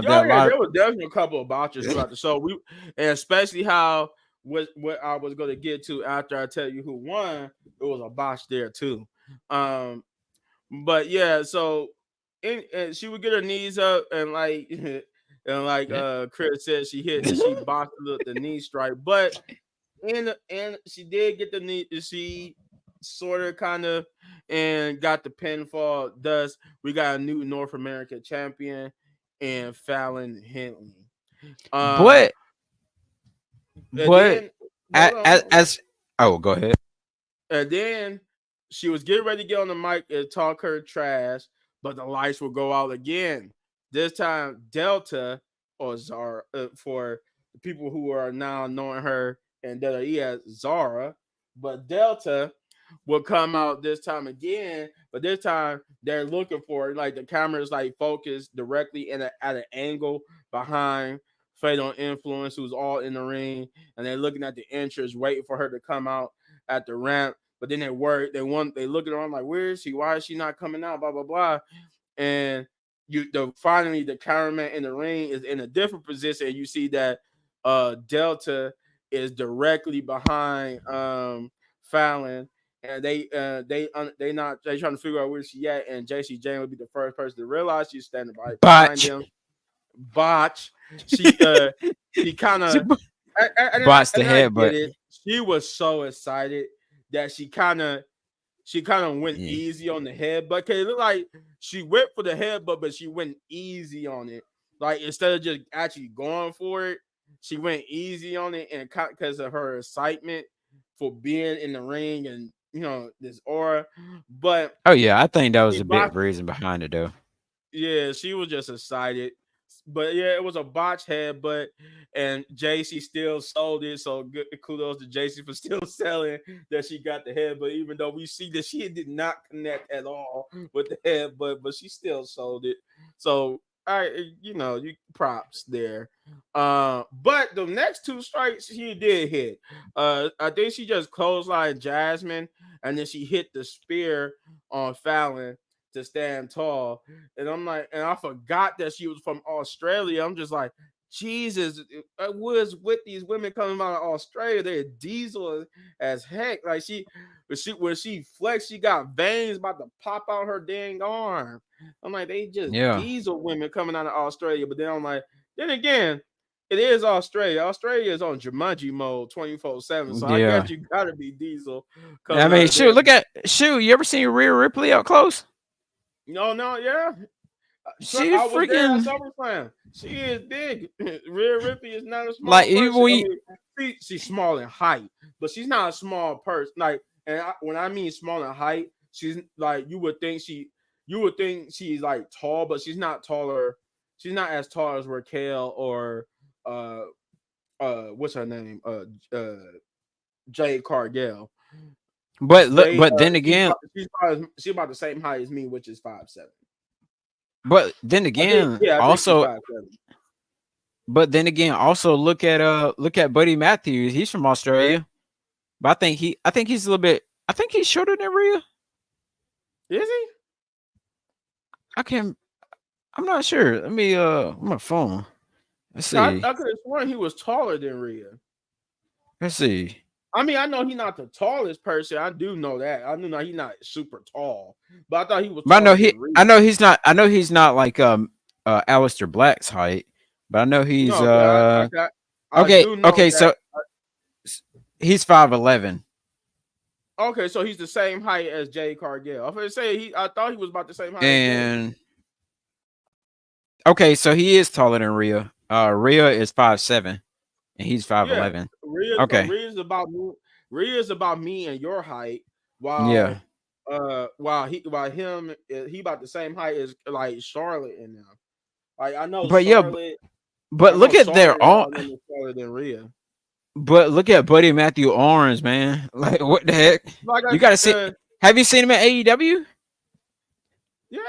A: yeah,
B: That a
A: yeah,
B: lot
A: there was definitely a couple of botches throughout the show. And especially how what I was gonna get to after I tell you who won, it was a botch there too. Um but yeah, so and she would get her knees up and like and like
B: of.
A: Chris said she botched the knee strike, but and she did get the knee. She sort of kind of and got the pinfall. Thus, we got a new North American champion and Fallon Henley. Uh,
B: but
A: and
B: but
A: then hold on, hold on.
B: as oh, go ahead.
A: And then she was getting ready to get on the mic and talk her trash, but the lights will go out again. This time, Delta or Zara for the people who are now knowing her and WWE as Zara, but Delta will come out this time again. But this time they're looking for it. Like the camera's like focused directly at an angle behind Fatal Influence, who's all in the ring, and they're looking at the entrance, waiting for her to come out at the ramp. But then they look at her, I'm like, where is she? Why is she not coming out? Blah blah blah. And finally the cameraman in the ring is in a different position, and you see that Delta is directly behind Fallon, and they trying to figure out where she at, and JC Jane would be the first person to realize she's standing behind
B: Botch.
A: them. Botch. She kind
B: She
A: of
B: botched the
A: and I
B: head,
A: get
B: but
A: it. She was so excited that she kind of went
B: yeah.
A: easy on the head, but it looked like she went for the head, but she went easy on it. Like instead of just actually going for it, she went easy on it, and because of her excitement for being in the ring and this aura. But
B: Oh yeah, I think that was
A: she
B: a big
A: botched.
B: reason behind it though.
A: Yeah, she was just excited. but yeah, it was a botch headbutt, and JC still sold it. So good, kudos to JC for still selling that she got the headbutt, even though we see that she did not connect at all with the headbutt, but she still sold it. So you props there. But the next two strikes she did hit. I think she just clotheslined Jasmine, and then she hit the spear on Fallon to stand tall. And I'm like, and I forgot that she was from Australia. I'm just like, Jesus, I was with these women coming out of Australia. They're diesel as heck. Like when she flexed, she got veins about to pop out her dang arm. I'm like, they just
B: Yeah.
A: diesel women coming out of Australia. But then I'm like, then again, it is Australia. Australia is on Jumanji mode 24/7. So I
B: Yeah.
A: guess you gotta be diesel
B: I
A: coming out
B: mean,
A: of there.
B: shoot. You ever seen Rhea Ripley up close?
A: No, yeah.
B: She
A: I was there at
B: freaking
A: SummerSlam. She is big. Rhea Ripley is not a small
B: like
A: person. I
B: we.
A: mean, she's small in height, but she's not a small person. Like, when I mean small in height, she's like you would think she's like tall, but she's not taller. She's not as tall as Raquel or uh what's her name uh Jade Cargill. They
B: But then again,
A: she's about the same height as me, which is 5'7".
B: but then again,
A: I think she's
B: also,
A: 5'7".
B: also look at Buddy Matthews. He's from Australia, but I think he's a little bit. I think he's shorter than Rhea.
A: Is he?
B: I can't. I'm not sure. Let me on my phone. Let's
A: I
B: see.
A: could have sworn he was taller than Rhea.
B: Let's see.
A: I mean, I know he's not the tallest person. I do know that. I know he's not super tall, but I thought he was
B: But
A: taller than Rhea.
B: I know he's not like Aleister Black's height, but I know he's
A: No, but I
B: okay,
A: do know that.
B: so he's 5'11".
A: Okay, so he's the same height as Jay Cargill. I was gonna say I thought he was about the same height as Jay.
B: And okay, so he is taller than Rhea. Rhea is 5'7", and he's
A: Yeah,
B: 5'11".
A: Rhea. So
B: Okay.
A: Rhea's about me. Rhea's about me and your height,
B: Yeah.
A: while he about the same height as like Charlotte and them. Like I know
B: But yeah,
A: Charlotte.
B: but
A: I know
B: look at
A: Charlotte
B: their
A: and
B: arm.
A: all them is taller than Rhea.
B: But look at Buddy Matthew arms, man. Like what the heck?
A: Like
B: You gotta see.
A: uh,
B: Have you seen him at AEW?
A: yeah,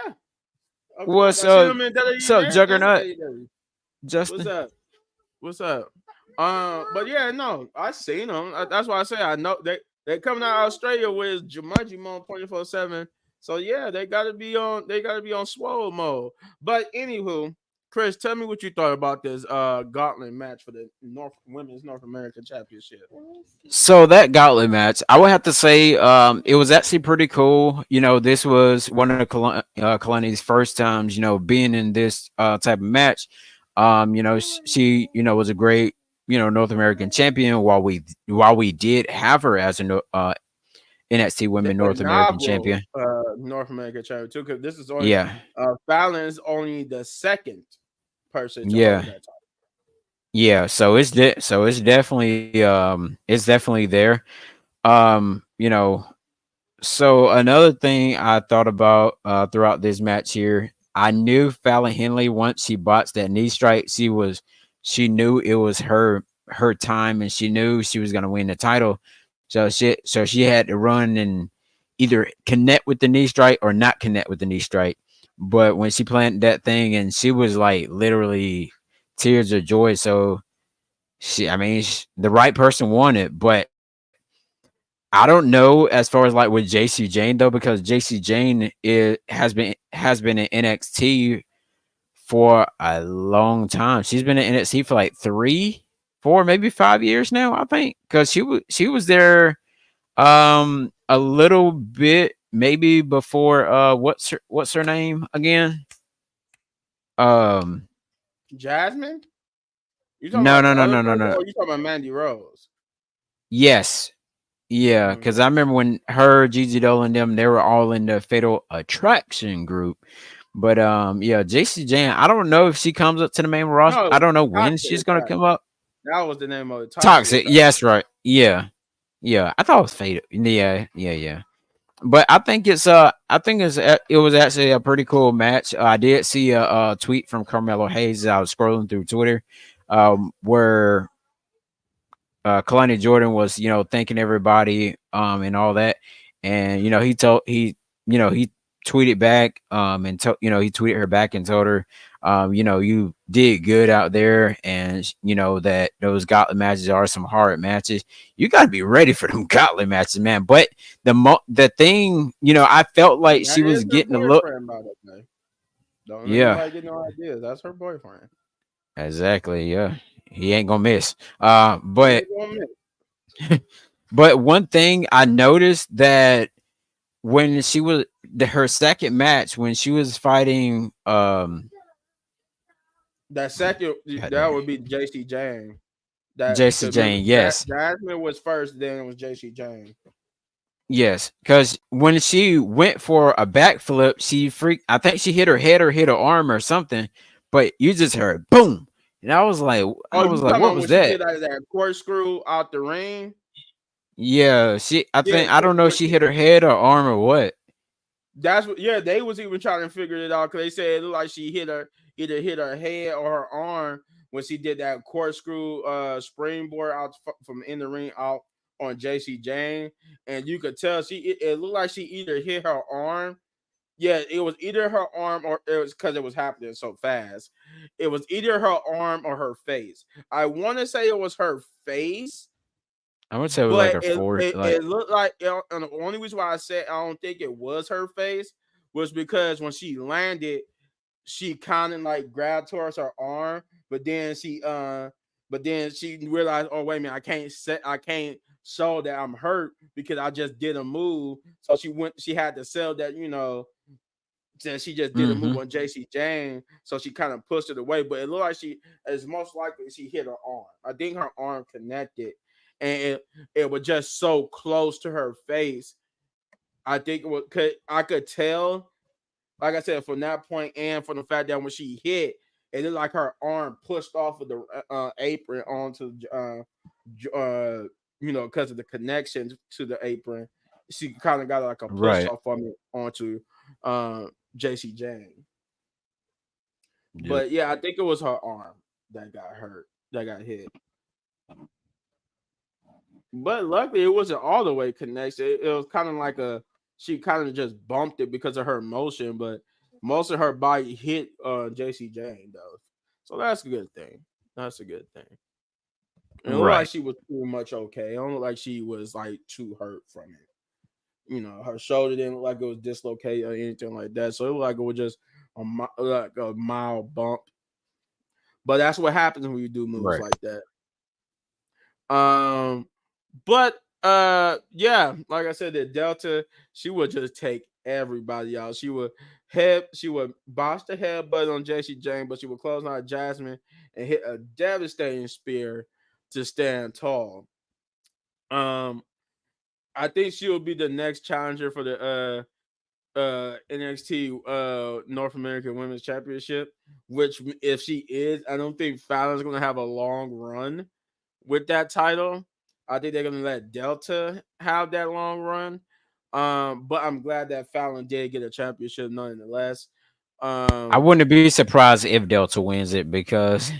A: of course.
B: What's
A: I seen him in
B: up,
A: WWE and
B: Juggernaut
A: AEW. What's
B: Justin?
A: up? What's up? But yeah, no, I seen them. That's why I say I know they coming out of Australia with Jumanji mode 24/7. So yeah, they gotta be on. They gotta be on swole mode. But anywho, Chris, tell me what you thought about this gauntlet match for the Women's North American Championship.
B: So that gauntlet match, I would have to say, it was actually pretty cool. You know, this was one of Kalani's first times, being in this type of match. She, was a great, North American champion. While we did have her as a NXT
A: The
B: Women North American
A: inaugural
B: champion.
A: North American Champion too, because this is only
B: Yeah,
A: Fallon's only the second person to hold
B: yeah,
A: that title.
B: yeah. So it's definitely there. Um, you know, So another thing I thought about throughout this match here, I knew Fallon Henley once she botched that knee strike, she knew it was her time, and she knew she was gonna win the title. So she had to run and either connect with the knee strike or not connect with the knee strike. But when she planted that thing, and she was like literally tears of joy. So the right person won it, but I don't know as far as like with JC Jane though, because JC Jane has been in NXT for a long time. She's been in NXT for like 3, 4, maybe 5 years now, I think. Because she was there a little bit maybe before what's her name again? Um
A: Jasmine, you talking
B: no
A: about
B: no
A: the
B: no
A: other
B: no no
A: person,
B: no.
A: or you talking about Mandy Rose?
B: Yes. Yeah,
A: Mm.
B: because I remember when her, Gigi Dolan, them, they were all in the Fatal Attraction group. But yeah, JC Jane, I don't know if she comes up to the main roster. I
A: No,
B: don't know when
A: Toxic
B: she's gonna
A: Attraction.
B: come up.
A: That was the name of it. Toxic
B: Toxic,
A: Attraction.
B: yes, right. Yeah. Yeah. I thought it was Fatal. Yeah, yeah, yeah. But it was actually a pretty cool match. I did see a tweet from Carmelo Hayes. I was scrolling through Twitter, where Kalani Jordan was, thanking everybody, and all that. And, he tweeted back, and he tweeted her back and told her, you did good out there. And, that those gauntlet matches are some hard matches. You got to be ready for them gauntlet matches, man. But the thing, I felt like
A: That
B: she was
A: is her
B: getting a look.
A: boyfriend, by the way. Don't let
B: Yeah,
A: nobody get no ideas. That's her boyfriend.
B: exactly. Yeah. He ain't gonna miss.
A: He
B: But
A: ain't gonna miss.
B: but one thing I noticed that when she was her second match when she was fighting
A: That second,
B: God
A: that
B: dang,
A: would be JC Jane. That
B: Jesse
A: because remember,
B: Jane, yes.
A: Jasmine was first, then it was JC Jane.
B: Yes, because when she went for a backflip, I think she hit her head or hit her arm or something, but you just heard boom. And
A: Oh,
B: I
A: you
B: was like,
A: talking
B: what
A: about
B: was
A: when she
B: that?
A: did that corkscrew out the ring?
B: Yeah,
A: Yeah,
B: I
A: because
B: don't know if she hit her head or arm or what.
A: that's what. Yeah, they was even trying to figure it out because they said it looked like she either hit her head or her arm when she did that corkscrew springboard out from in the ring out on JC Jane, and you could tell it looked like she either hit her arm. Yeah, it was either her arm or it was because it was happening so fast. It was either her arm or her face. I want to say it was her face,
B: I would say it was like
A: but
B: her forehead,
A: it looked like and the only reason why I said I don't think it was her face was because when she landed, she kind of like grabbed towards her arm, but then she realized, oh wait a minute, I can't show that I'm hurt because I just did a move. So she had to sell that, since she just did a move
B: mm-hmm.
A: on JC Jane, so she kind of pushed it away. But it looked like it's most likely she hit her arm. I think her arm connected, and it was just so close to her face. I think I could tell, like I said, from that point and from the fact that when she hit, it looked like her arm pushed off of the apron onto, because of the connection to the apron. She kind of got like a push
B: Right.
A: off from it onto uh, JC Jane.
B: Yep.
A: But yeah, I think it was her arm that got hurt, that got hit. But luckily, it wasn't all the way connected. It was kind of like she kind of just bumped it because of her motion, but most of her body hit JC Jane though. So that's a good thing. That's a good thing. And it looked like
B: Right.
A: she was pretty much okay. It don't look like she was like too hurt from it. Her shoulder didn't look like it was dislocated or anything like that. So it looked like it was just like a mild bump. But that's what happens when you do moves
B: Right.
A: like that. Um, but yeah, like I said, the Delta, she would just take everybody out. She would box the headbutt on JC Jane, but she would close out Jasmine and hit a devastating spear to stand tall. Um, I think she will be the next challenger for the NXT North American Women's Championship. Which, if she is, I don't think Fallon's gonna have a long run with that title. I think they're gonna let Delta have that long run. But I'm glad that Fallon did get a championship nonetheless.
B: I
A: Um,
B: wouldn't be surprised if Delta wins it because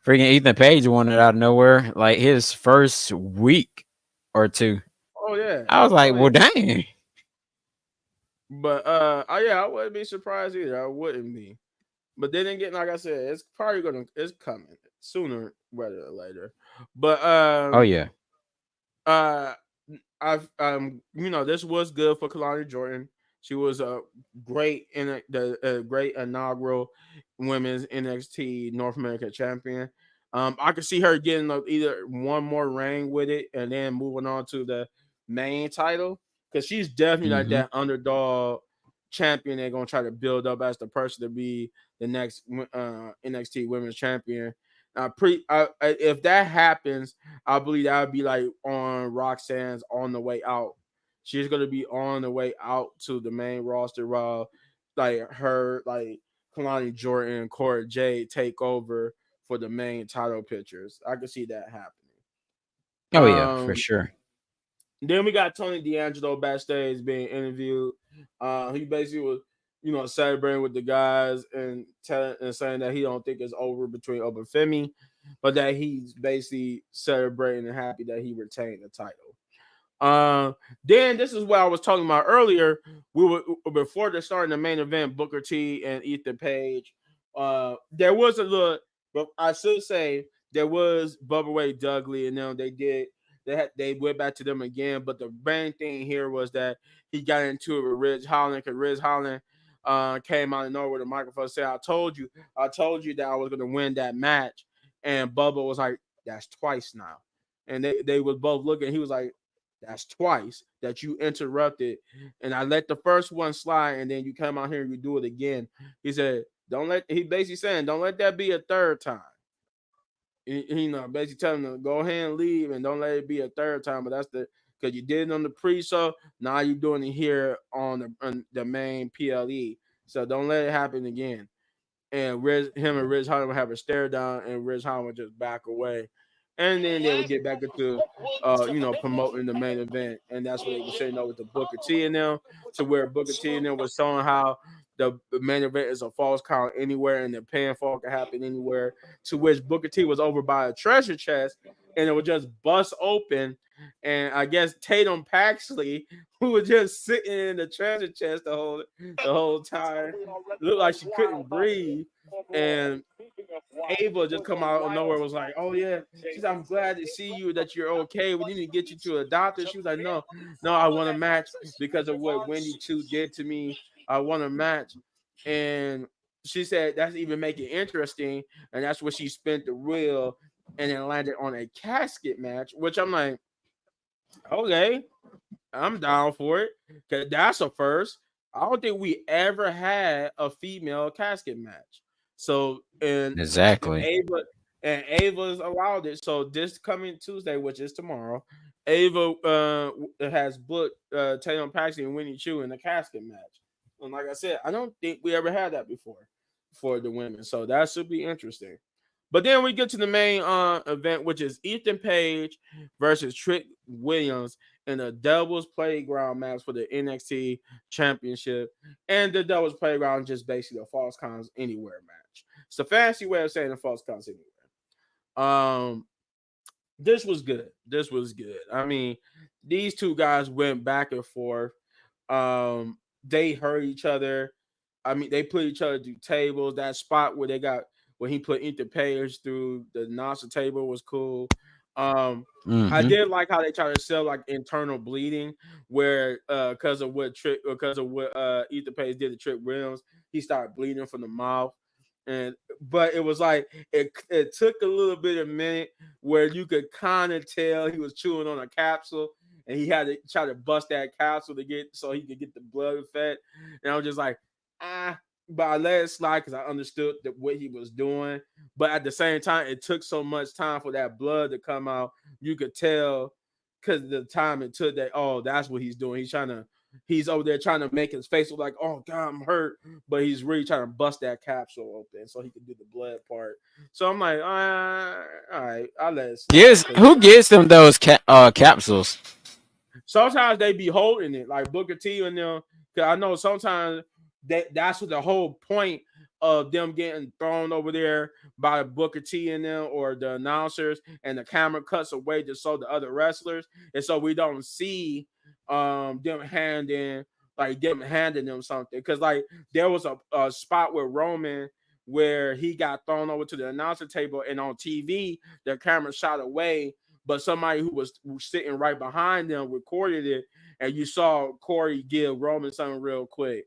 B: freaking Ethan Page won it out of nowhere, like his first week or two.
A: oh yeah,
B: I was like,
A: oh
B: well,
A: yeah.
B: dang.
A: But oh yeah, I wouldn't be surprised either. I wouldn't be. But then again, like I said, it's coming sooner rather than later. But
B: Oh yeah.
A: uh this was good for Kalani Jordan. She was a great great inaugural women's NXT North American champion. I could see her getting either one more reign with it and then moving on to the main title because she's definitely like
B: Mm-hmm.
A: that underdog champion they're gonna try to build up as the person to be the next NXT Women's Champion. If that happens, I believe that would be like on Roxanne's on the way out. She's gonna be on the way out to the main roster while like Kalani Jordan and Cora Jade take over for the main title pictures. I can see that happening.
B: Oh yeah, for
A: Um,
B: sure.
A: Then we got Tony D'Angelo backstage being interviewed. He basically was, celebrating with the guys and telling and saying that he don't think it's over between Obafemi, but that he's basically celebrating and happy that he retained the title. Then this is what I was talking about earlier. We were before the starting the main event, Booker T and Ethan Page. There was a little, but I should say there was Bubba Ray Dudley, and them they went back to them again. But the main thing here was that he got into it with Ridge Holland because Ridge Holland came out of nowhere with the microphone and said, I told you that I was going to win that match," and Bubba was like, "That's twice now," and they was both looking. He was like, "That's twice that you interrupted, and I let the first one slide, and then you come out here and you do it again." He said, "Don't let." He basically saying, "Don't let that be a third time." Basically telling them go ahead and leave, and don't let it be a third time. But that's because you did it on the pre-show. Now you're doing it here on the main PLE. So don't let it happen again. And him and Ridge Holland would have a stare down, and Ridge Holland would just back away, and then they would get back into, promoting the main event, and that's what they were saying over to Booker T and them, to where Booker T and them was showing how the main event is a false count anywhere, and the pinfall can happen anywhere. To which Booker T was over by a treasure chest, and it would just bust open, and I guess Tatum Paxley, who was just sitting in the treasure chest the whole time, looked like she couldn't breathe, and Ava just come out of nowhere was like, "Oh yeah," she's like, "I'm glad to see you, that you're okay. We need to get you to a doctor." She was like, "No, no, I want a match because of what Wendy Chu did to me. I want a match," and she said that's even make it interesting, and that's where she spent the wheel and then landed on a casket match, which I'm like, okay, I'm down for it because that's a first. I don't think we ever had a female casket match. So and
B: Exactly.
A: Ava's allowed it. So this coming Tuesday, which is tomorrow, Ava has booked Taylor Paxton and Winnie Chu in a casket match. And like I said, I don't think we ever had that before for the women. So that should be interesting. But then we get to the main event, which is Ethan Page versus Trick Williams in a doubles playground match for the NXT Championship. And the doubles playground just basically a false counts anywhere match. It's a fancy way of saying a false counts anywhere. This was good. This was good. I mean, these two guys went back and forth. They hurt each other. I mean, they put each other through tables. That spot where they got when he put Ethan Page through the announcer table was cool. Um, I
B: Hmm.
A: did like how they try to sell like internal bleeding, where because of what Ethan Page did to Trick Williams, he started bleeding from the mouth. And but it was like it took a little bit of minute where you could kind of tell he was chewing on a capsule, and he had to try to bust that capsule to get so he could get the blood effect. And I was just like, ah, but I let it slide because I understood what he was doing. But at the same time, it took so much time for that blood to come out. You could tell because the time it took that, oh, that's what he's doing. He's over there trying to make his face look like, oh God, I'm hurt, but he's really trying to bust that capsule open so he can do the blood part. So I'm like, all right, I'll let it slide
B: Yes,
A: because
B: who gets them those capsules?
A: sometimes they be holding it like Booker T and them. Cause I know sometimes that's what the whole point of them getting thrown over there by Booker T and them or the announcers, and the camera cuts away to show the other wrestlers, and so we don't see them handing them something. Because like there was a spot with Roman where he got thrown over to the announcer table, and on TV the camera shot away, but somebody who was sitting right behind them recorded it, and you saw Corey give Roman something real quick.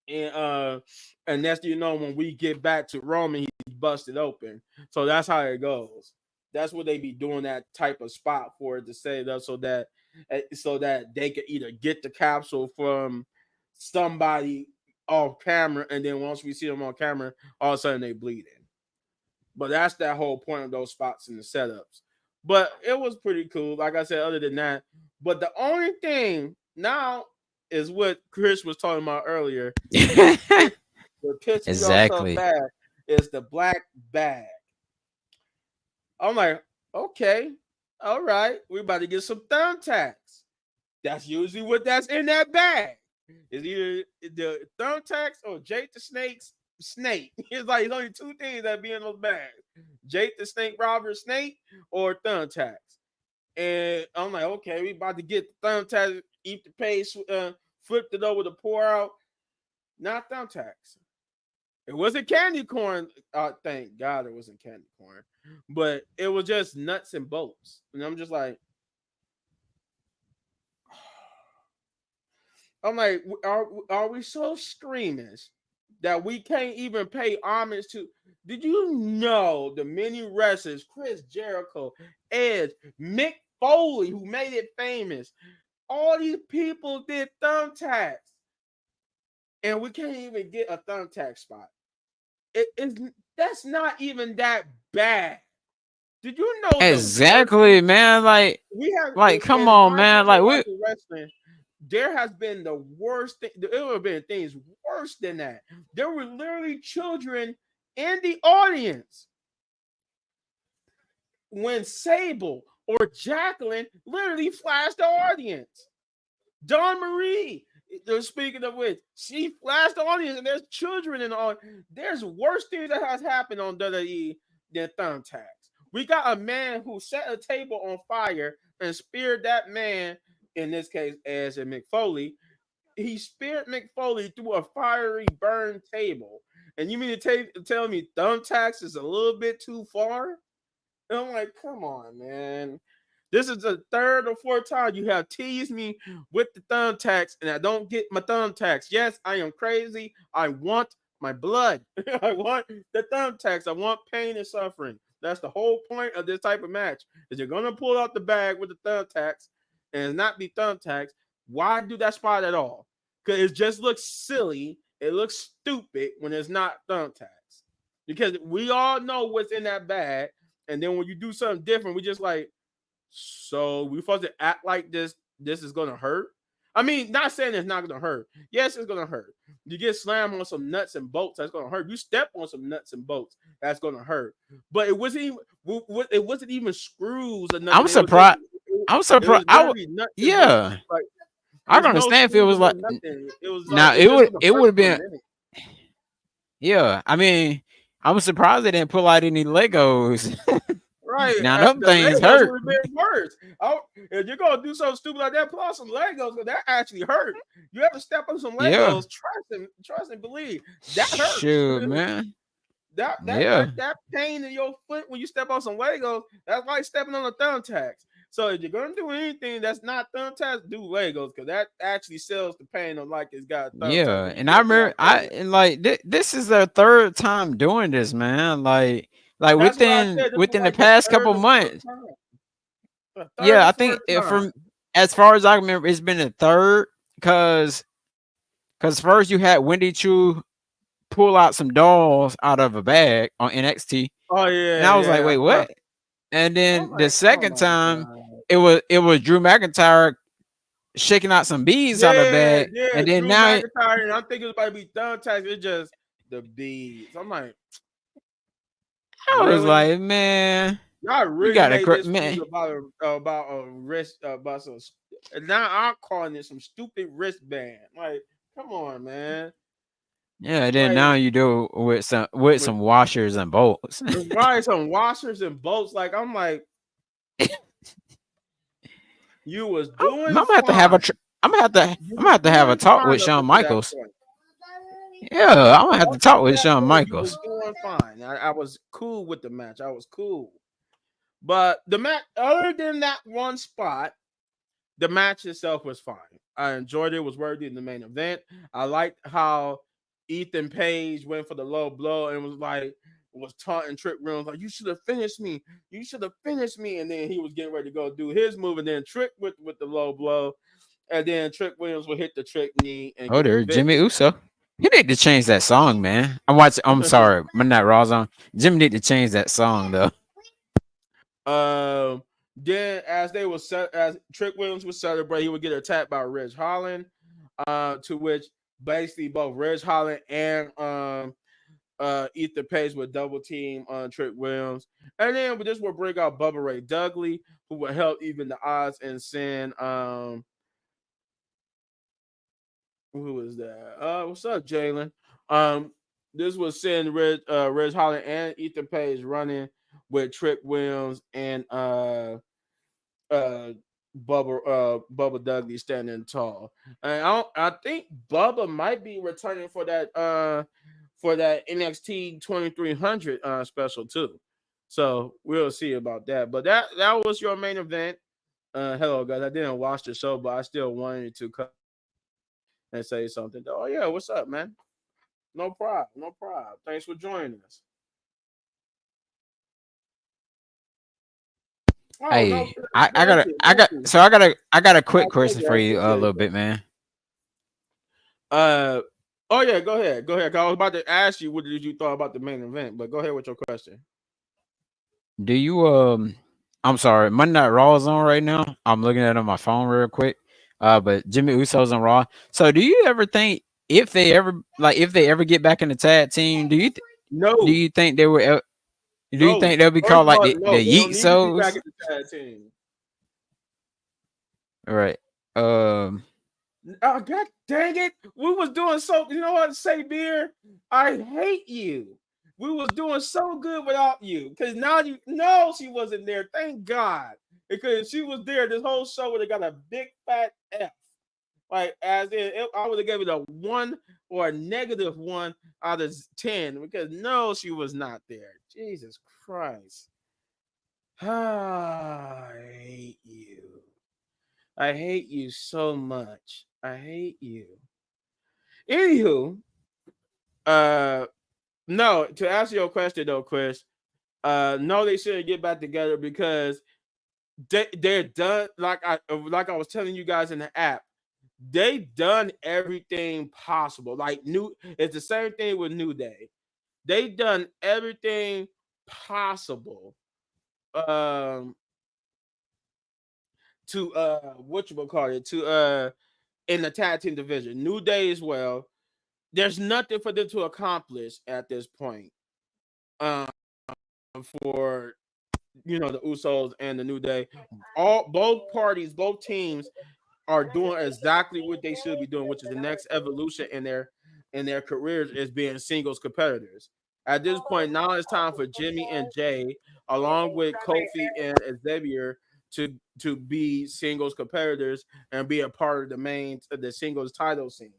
A: And that's when we get back to Roman, he's busted open. So that's how it goes. That's what they be doing that type of spot for it to say that so that they could either get the capsule from somebody off camera, and then once we see them on camera, all of a sudden they bleeding. But that's that whole point of those spots in the setups. But it was pretty cool. Like I said, other than that, but the only thing now is what Chris was talking about earlier. What pissed me off so
B: Exactly.
A: bad is the black bag. I'm like, okay. All right, we about to get some thumbtacks. That's usually what that's in that bag. It's either the thumbtacks or Jake the Snake's snake. It's only two things that be in those bags: Jake the Snake Robber snake or thumbtacks. And I'm like, okay, we about to get the thumbtacks, eat the paste, flipped it over to pour out. Not thumbtacks. It wasn't candy corn. Thank God it wasn't candy corn, but it was just nuts and bolts. And I'm just like, are we so screamers that we can't even pay homage to? Did you know the many wrestlers, Chris Jericho, Edge, Mick Foley, who made it famous, all these people did thumbtacks, and we can't even get a thumbtack spot. That's not even that bad. Did you know the worst
B: Exactly,
A: thing
B: man.
A: we have
B: Come
A: in
B: on,
A: my
B: man.
A: history
B: Like
A: of
B: we
A: watching wrestling? There has been the worst thing. There have been things worse than that. There were literally children in the audience when Sable or Jacqueline literally flashed the audience. Dawn Marie, speaking of which, she flashed the audience, and there's children in the audience. There's worse things that has happened on WWE than thumbtacks. We got a man who set a table on fire and speared that man, in this case, as in McFoley. He speared McFoley through a fiery burned table. And you mean to tell me thumbtacks is a little bit too far? And I'm like, come on, man. This is the third or fourth time you have teased me with the thumbtacks, and I don't get my thumbtacks. Yes, I am crazy. I want my blood. I want the thumbtacks. I want pain and suffering. That's the whole point of this type of match. Is you're gonna pull out the bag with the thumbtacks and not be thumbtacks. Why do that spot at all? Because it just looks silly. It looks stupid when it's not thumbtacks. Because we all know what's in that bag, and then when you do something different, we just like, so we supposed to act like this is gonna hurt. I mean, not saying it's not gonna hurt. Yes, it's gonna hurt. You get slammed on some nuts and bolts, that's gonna hurt. You step on some nuts and bolts, that's gonna hurt. But it wasn't even screws or
B: I'm
A: nothing.
B: surprised. I'm
A: It was
B: surprised.
A: literally nuts and bolts.
B: Yeah.
A: Like
B: I
A: there's
B: can
A: no
B: understand if it
A: screws
B: was
A: or
B: like
A: nothing. It was like
B: now
A: it just was
B: it would
A: hurt
B: have
A: for a
B: been
A: minute.
B: yeah. I mean, I'm surprised they didn't pull out any Legos.
A: Right.
B: Now them
A: The
B: things
A: Legos
B: hurt.
A: would have been worse. Oh, if you're gonna do something stupid like that, pull out some Legos because that actually hurt. You ever step on some
B: Yeah.
A: Legos, trust and believe. That hurts.
B: Shoot, man. Yeah.
A: That pain in your foot when you step on some Legos, that's like stepping on a thumbtacks. So if you're gonna do anything that's not thumbtacks, do Legos because that actually sells the pain of like it's got thumbtacks.
B: Yeah.
A: But you
B: And I
A: get
B: remember
A: without pain.
B: this is their third time doing this, man. Like
A: That's what I said. This was
B: within the
A: like the
B: past
A: third
B: couple
A: or fourth
B: months.
A: time. The third
B: Yeah,
A: or
B: I think
A: fourth time.
B: from as far as I remember, it's been the third because first you had Wendy Chu pull out some dolls out of a bag on NXT,
A: Oh
B: and
A: yeah,
B: I was like,
A: yeah.
B: wait, what? And
A: I'm
B: then the
A: like, oh
B: second
A: my
B: time,
A: god.
B: it was Drew McIntyre shaking out some beads out of the
A: Yeah,
B: bag,
A: yeah.
B: and then
A: Drew
B: now
A: McIntyre, and I'm thinking it's about to be thumbtacks. It's just the beads. I'm like,
B: I was
A: really?
B: like, man,
A: Y'all
B: you
A: really
B: got
A: made
B: to
A: this feud
B: man.
A: about a wrist about some. And now I'm calling it some stupid wristband. Like, come on, man.
B: Yeah, and then
A: Like,
B: now you do with
A: with
B: some washers and bolts.
A: right, some washers and bolts. Like, I'm like, you was
B: I'm
A: doing
B: gonna have to have a
A: fine. You
B: I'm gonna
A: was
B: have to have a
A: doing
B: talk with
A: fine up
B: Shawn
A: until that
B: Michaels.
A: point.
B: Yeah, I'm gonna have to
A: Up
B: talk
A: until
B: with
A: that
B: Shawn
A: point, you was
B: Michaels.
A: doing fine. I was cool with the match. I was cool. But the match, other than that one spot, the match itself was fine. I enjoyed it. It was worthy in the main event. I liked how Ethan Page went for the low blow and was taunting Trick Williams like, you should have finished me. You should have finished me. And then he was getting ready to go do his move, and then Trick with the low blow, and then Trick Williams will hit the Trick knee and
B: Oh,
A: get the
B: there, Jimmy
A: victory.
B: Uso. You need to change that song, man. I'm sorry, I'm not Raw on. Jimmy need to change that song though.
A: Then as Trick Williams would celebrate, he would get attacked by Ridge Holland. To which basically both Ridge Holland and Ether Pace would double team on Trick Williams, and then this will bring out Bubba Ray Dudley, who will help even the odds and send who was that? What's up, Jalen? Um, this was send Reg Holland and Ethan Page running with Trick Williams and uh Bubba Dudley standing tall. And I think Bubba might be returning for that NXT 2300 special too. So we'll see about that. But that was your main event. Hello guys. I didn't watch the show, but I still wanted to come and say something. Oh yeah, what's up, man? No problem, no problem. Thanks for joining us. Oh no,
B: Hey, I
A: thank
B: got
A: you,
B: I
A: thank
B: got
A: you.
B: so I got a quick
A: Oh, thank
B: question
A: you. I
B: for you a
A: appreciate
B: little
A: it.
B: bit, man.
A: Uh oh yeah, go ahead, go ahead. 'Cause I was about to ask you what did you thought about the main event, but go ahead with your question.
B: Do you I'm sorry, Monday Night Raw is on right now. I'm looking at it on my phone real quick. But Jimmy Uso's on Raw. So do you ever think if they ever get back in the tag team, do
A: No,
B: you think they will do you
A: no.
B: think they'll be
A: First
B: called
A: of
B: like
A: all,
B: the
A: no, they
B: Yeet
A: don't need to be back
B: Souls?
A: at the tag team.
B: All right. Um
A: Oh, God dang it. We was doing so, you know what, say beer? I hate you. We was doing so good without you. Because now you know she wasn't there. Thank God. Because she was there, this whole show would have got a big fat F. Like as in I would have given it a 1 or a -1 out of 10. Because no, she was not there. Jesus Christ. I hate you. I hate you so much. I hate you. Anywho, uh, no. To answer your question though, Chris, no, they shouldn't get back together because they're done. Like I was telling you guys in the app, they done everything possible. Like it's the same thing with New Day. They done everything possible. Um, to what you call it to in the tag team division, New Day as well. There's nothing for them to accomplish at this point. Um, for the Usos and the New Day, both parties, both teams are doing exactly what they should be doing, which is the next evolution in their careers is being singles competitors. At this point, now it's time for Jimmy and Jay, along with Kofi and Xavier, to be singles competitors and be a part of the singles title scene.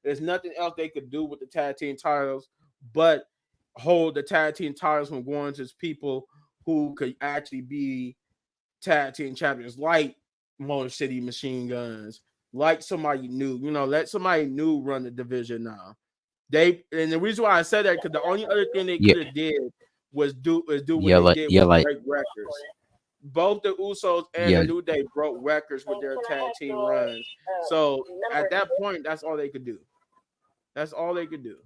A: There's nothing else they could do with the tag team titles, but hold the tag team titles from going to people who could actually be tag team champions, like Motor City Machine Guns, like somebody new. Let somebody new run the division now. And the reason why I said that because the only other thing they
B: yeah,
A: could have did was do what
B: yeah,
A: they
B: like
A: did
B: yeah,
A: was
B: like
A: break records. Both the Usos and the
B: yeah,
A: New Day broke records with their tag team runs. So at that point, that's all they could do. That's all they could do.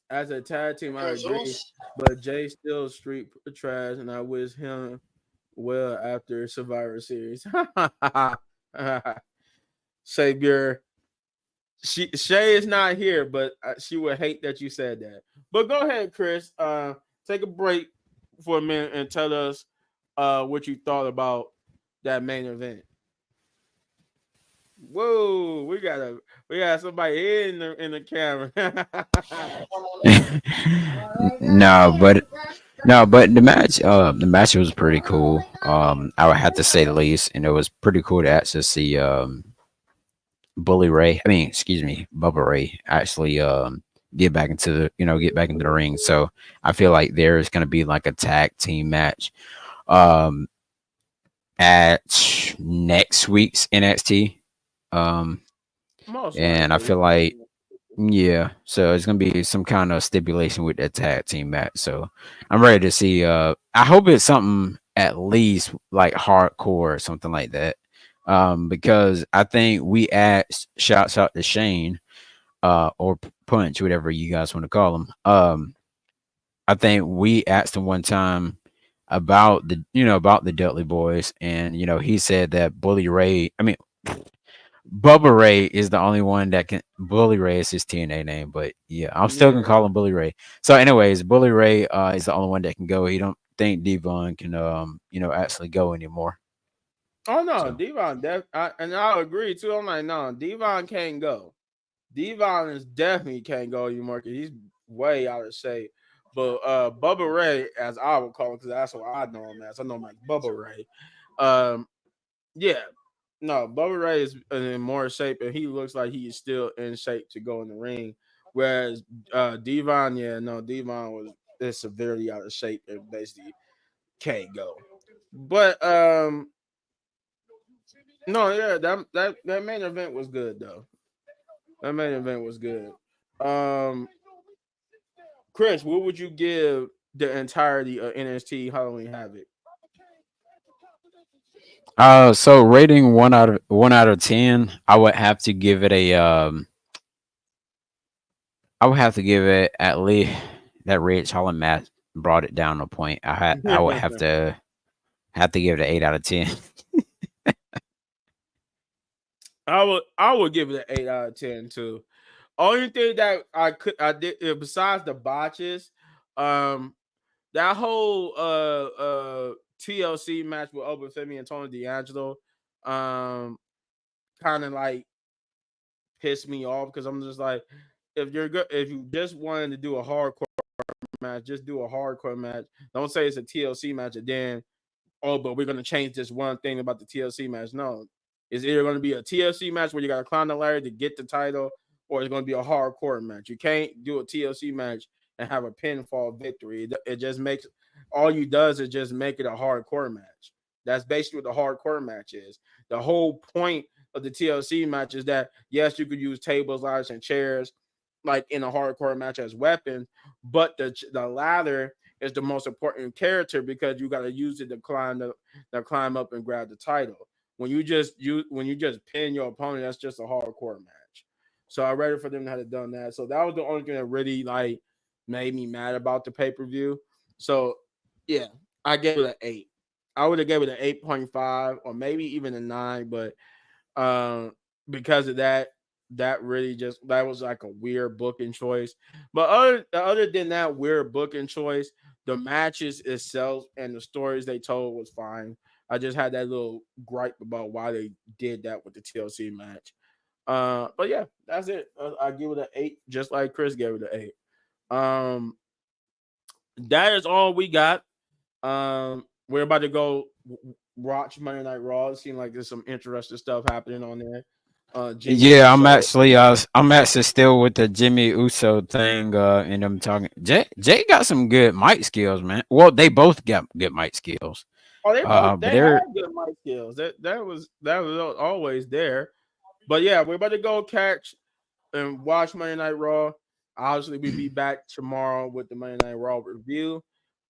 A: As a tag team, I agree, but Jay still street trash, and I wish him well after Survivor Series. Savior, Shay is not here, but she would hate that you said that. But go ahead, Chris. Take a break for a minute and tell us what you thought about that main event. Whoa, we got somebody in the camera.
B: no, but the match was pretty cool. I would have to say the least, and it was pretty cool to actually see Bully Ray. I mean, excuse me, Bubba Ray actually get back into the ring. So I feel like there's gonna be like a tag team match um at next week's NXT. Um,
A: Most
B: and I
A: likely.
B: feel like yeah, so it's gonna be some kind of stipulation with that tag team match. So I'm ready to see. I hope it's something at least like hardcore or something like that. Because I think we asked shouts out to Shane, or Punch, whatever you guys want to call him. I think we asked him one time about the Dudley Boys, and he said that Bully Ray. I mean, Bubba Ray is the only one that can. Bully Ray is his TNA name, but yeah, I'm still gonna
A: Yeah.
B: call him Bully Ray. So, anyways, Bully Ray is the only one that can go. He don't think Devon can actually go anymore.
A: Oh no,
B: So
A: Devon. And I agree too. I'm like, no, Devon can't go. Devon is definitely can't go anymore because he's way out of shape. But Bubba Ray, as I would call him, because that's what I know him as. I know him as Bubba Ray. Um, yeah, no, Bubba Ray is in more shape, and he looks like he is still in shape to go in the ring. Whereas Devon, yeah, no, Devon was is severely out of shape and basically can't go. But no, yeah, that main event was good though. That main event was good. Um, Chris, what would you give the entirety of NXT Halloween Havoc?
B: so rating 1 out of 10, I would have to give it a I would have to give it at least that Ridge Holland match brought it down a point. I would have to give it an 8 out of 10.
A: I would give it an 8 out of 10 too. Only thing that I did besides the botches, um, that whole TLC match with Obafemi and Tony D'Angelo, um, kind of like pissed me off because I'm just like, if you're good, if you just wanted to do a hardcore match, just do a hardcore match. Don't say it's a TLC match and then but we're gonna change this one thing about the TLC match. No, it's either gonna be a TLC match where you gotta climb the ladder to get the title, or it's gonna be a hardcore match. You can't do a TLC match and have a pinfall victory. It just makes all you does is just make it a hardcore match. That's basically what the hardcore match is. The whole point of the TLC match is that yes, you could use tables, ladders, and chairs like in a hardcore match as weapons, but the ladder is the most important character because you got to use it to climb up and grab the title. When you just pin your opponent, that's just a hardcore match. So I ready for them to have done that. So that was the only thing that really like made me mad about the pay per view. So yeah, I gave it an 8. I would have gave it an 8.5 or maybe even a 9, but um, because of that, that really just that was like a weird booking choice. But other than that weird booking choice, the matches itself and the stories they told was fine. I just had that little gripe about why they did that with the TLC match. But yeah, that's it. I give it an 8, just like Chris gave it an 8. Um, that is all we got. We're about to go watch Monday Night Raw. It seems like there's some interesting stuff happening on there. Jimmy
B: Yeah,
A: Uso.
B: I'm actually still with the Jimmy Uso thing, and I'm talking. Jay got some good mic skills, man. Well, they both got good mic skills.
A: Oh,
B: But
A: they have
B: they're
A: good mic skills. That was always there. But yeah, we're about to go catch and watch Monday Night Raw. Obviously, we'll be back tomorrow with the Monday Night Raw review.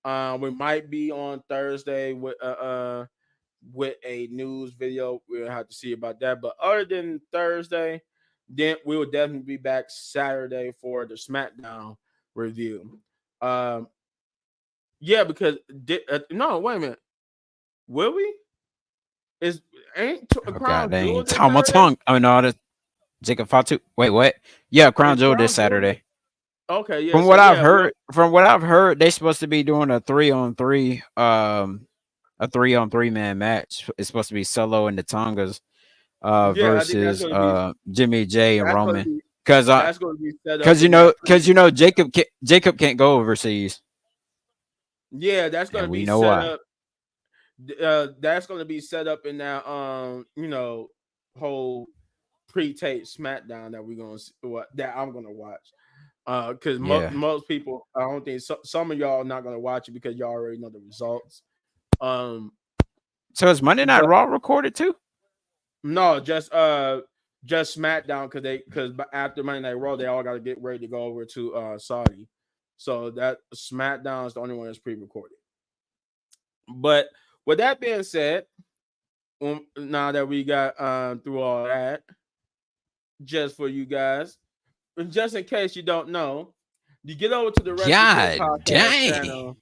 A: We might be on Thursday with a news video. We'll have to see about that. But other than Thursday, then we will definitely be back Saturday for the SmackDown review. Um, yeah, because no, wait a minute, will we? Is ain't
B: oh god
A: Crown Jewel
B: dang,
A: this
B: Tom, my
A: Saturday?
B: tongue. I mean, no, that's Jacob Fatu. Wait, what? Yeah, Crown
A: Is
B: Jewel this
A: Crown Jewel this?
B: Saturday.
A: Okay, yeah.
B: From
A: So
B: what I've
A: yeah,
B: heard, they're supposed to be doing a 3-on-3 man match. It's supposed to be Solo and the Tongas
A: yeah. I think
B: versus Jimmy J and
A: that's gonna
B: Roman.
A: be
B: Cause
A: that's gonna be set up in that pre.
B: Jacob can't go overseas,
A: Yeah, that's
B: and
A: gonna
B: we
A: be
B: know
A: set
B: why.
A: up. That's gonna be set up in that whole pre-tape SmackDown that we're gonna what that I'm gonna watch. Because
B: Yeah.
A: most people, I don't think some of y'all are not gonna watch it because y'all already know the results. Um,
B: So is Monday Night
A: but
B: Raw recorded too?
A: no, just SmackDown because after Monday Night Raw they all got to get ready to go over to Saudi, so that SmackDown is the only one that's pre-recorded. But with that being said, now that we got through all that, just for you guys, and just in case you don't know, you get over to the Rest of the Pit
B: God
A: podcast
B: dang.
A: channel.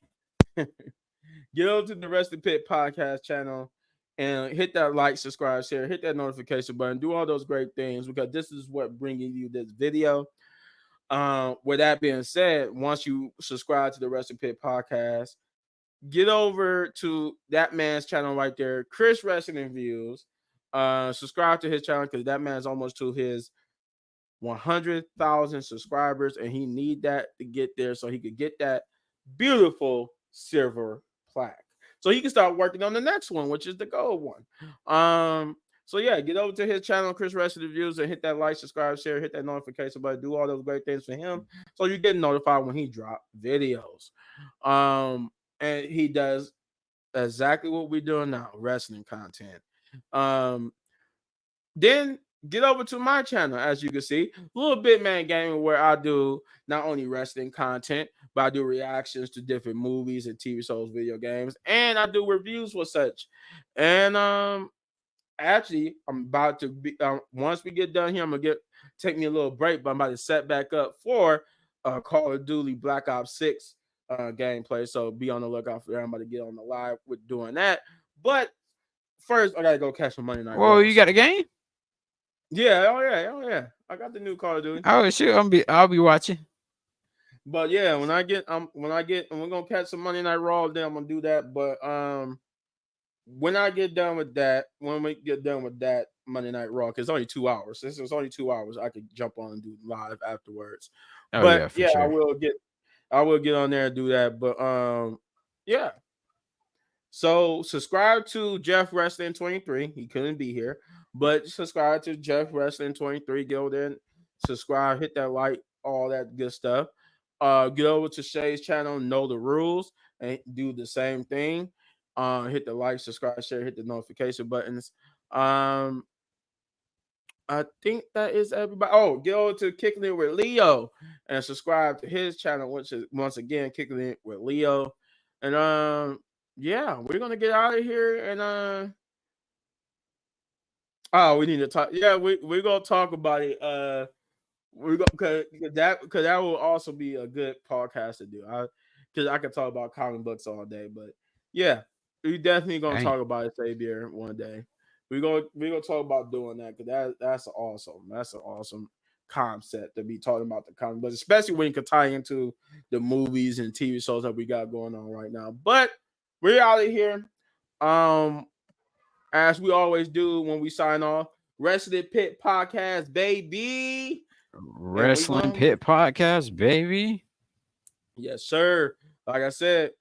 A: Get over to the Rest of the Pit podcast channel and hit that like, subscribe, share, hit that notification button, do all those great things because this is what bringing you this video. With that being said, once you subscribe to the Wrestling Pit podcast, get over to that man's channel right there, Chris Wrestling Views. Subscribe to his channel because that man's almost to his 100,000 subscribers, and he need that to get there so he could get that beautiful silver plaque, so he can start working on the next one, which is the gold one. So yeah, get over to his channel, Chris Wrestling Reviews, and hit that like, subscribe, share, hit that notification button, do all those great things for him, so you get notified when he drop videos. And he does exactly what we're doing now, wrestling content. Then get over to my channel, as you can see, Little Bit Man Gaming, where I do not only wrestling content, but I do reactions to different movies and TV shows, video games, and I do reviews for such. And actually, I'm about to be once we get done here, I'm gonna take me a little break, but I'm about to set back up for Call of Duty Black Ops 6 gameplay. So be on the lookout for that. I'm about to get on the live with doing that. But first, I gotta go catch some Monday Night
B: Whoa,
A: Raw.
B: you got a game?
A: Yeah, oh yeah. I got the new Call of Duty.
B: Oh shit, I'll be watching.
A: But yeah, when I get and we're gonna catch some Monday Night Raw, then I'm gonna do that. But when I get done with that, when we get done with that Monday Night Raw, because it's only 2 hours. Since it's only 2 hours, I could jump on and do live afterwards.
B: Oh
A: But
B: yeah, for
A: yeah,
B: sure.
A: I will get on there and do that. But yeah. So subscribe to Jeff Wrestling 23. He couldn't be here, but subscribe to Jeff Wrestling 23. Get over there and subscribe, hit that like, all that good stuff. Get over to Shay's channel, Know the Rules, and do the same thing. Hit the like, subscribe, share, hit the notification buttons. I think that is everybody. Oh, get over to Kicking It with Leo and subscribe to his channel, which is once again Kicking It with Leo. And yeah, we're gonna get out of here and oh, we need to talk. Yeah, we're gonna talk about it. We're gonna because that will also be a good podcast to do. Because I could talk about comic books all day, but yeah, we definitely gonna
B: Dang.
A: talk about it, Xavier, one day. We're gonna talk about doing that because that's awesome. That's an awesome concept to be talking about the comic books, especially when you can tie into the movies and TV shows that we got going on right now. But we're out of here. Um, as we always do when we sign off, Wrestling Pit Podcast, baby. And we
B: Wrestling
A: gonna
B: Pit Podcast, baby.
A: yes, sir. Like I said,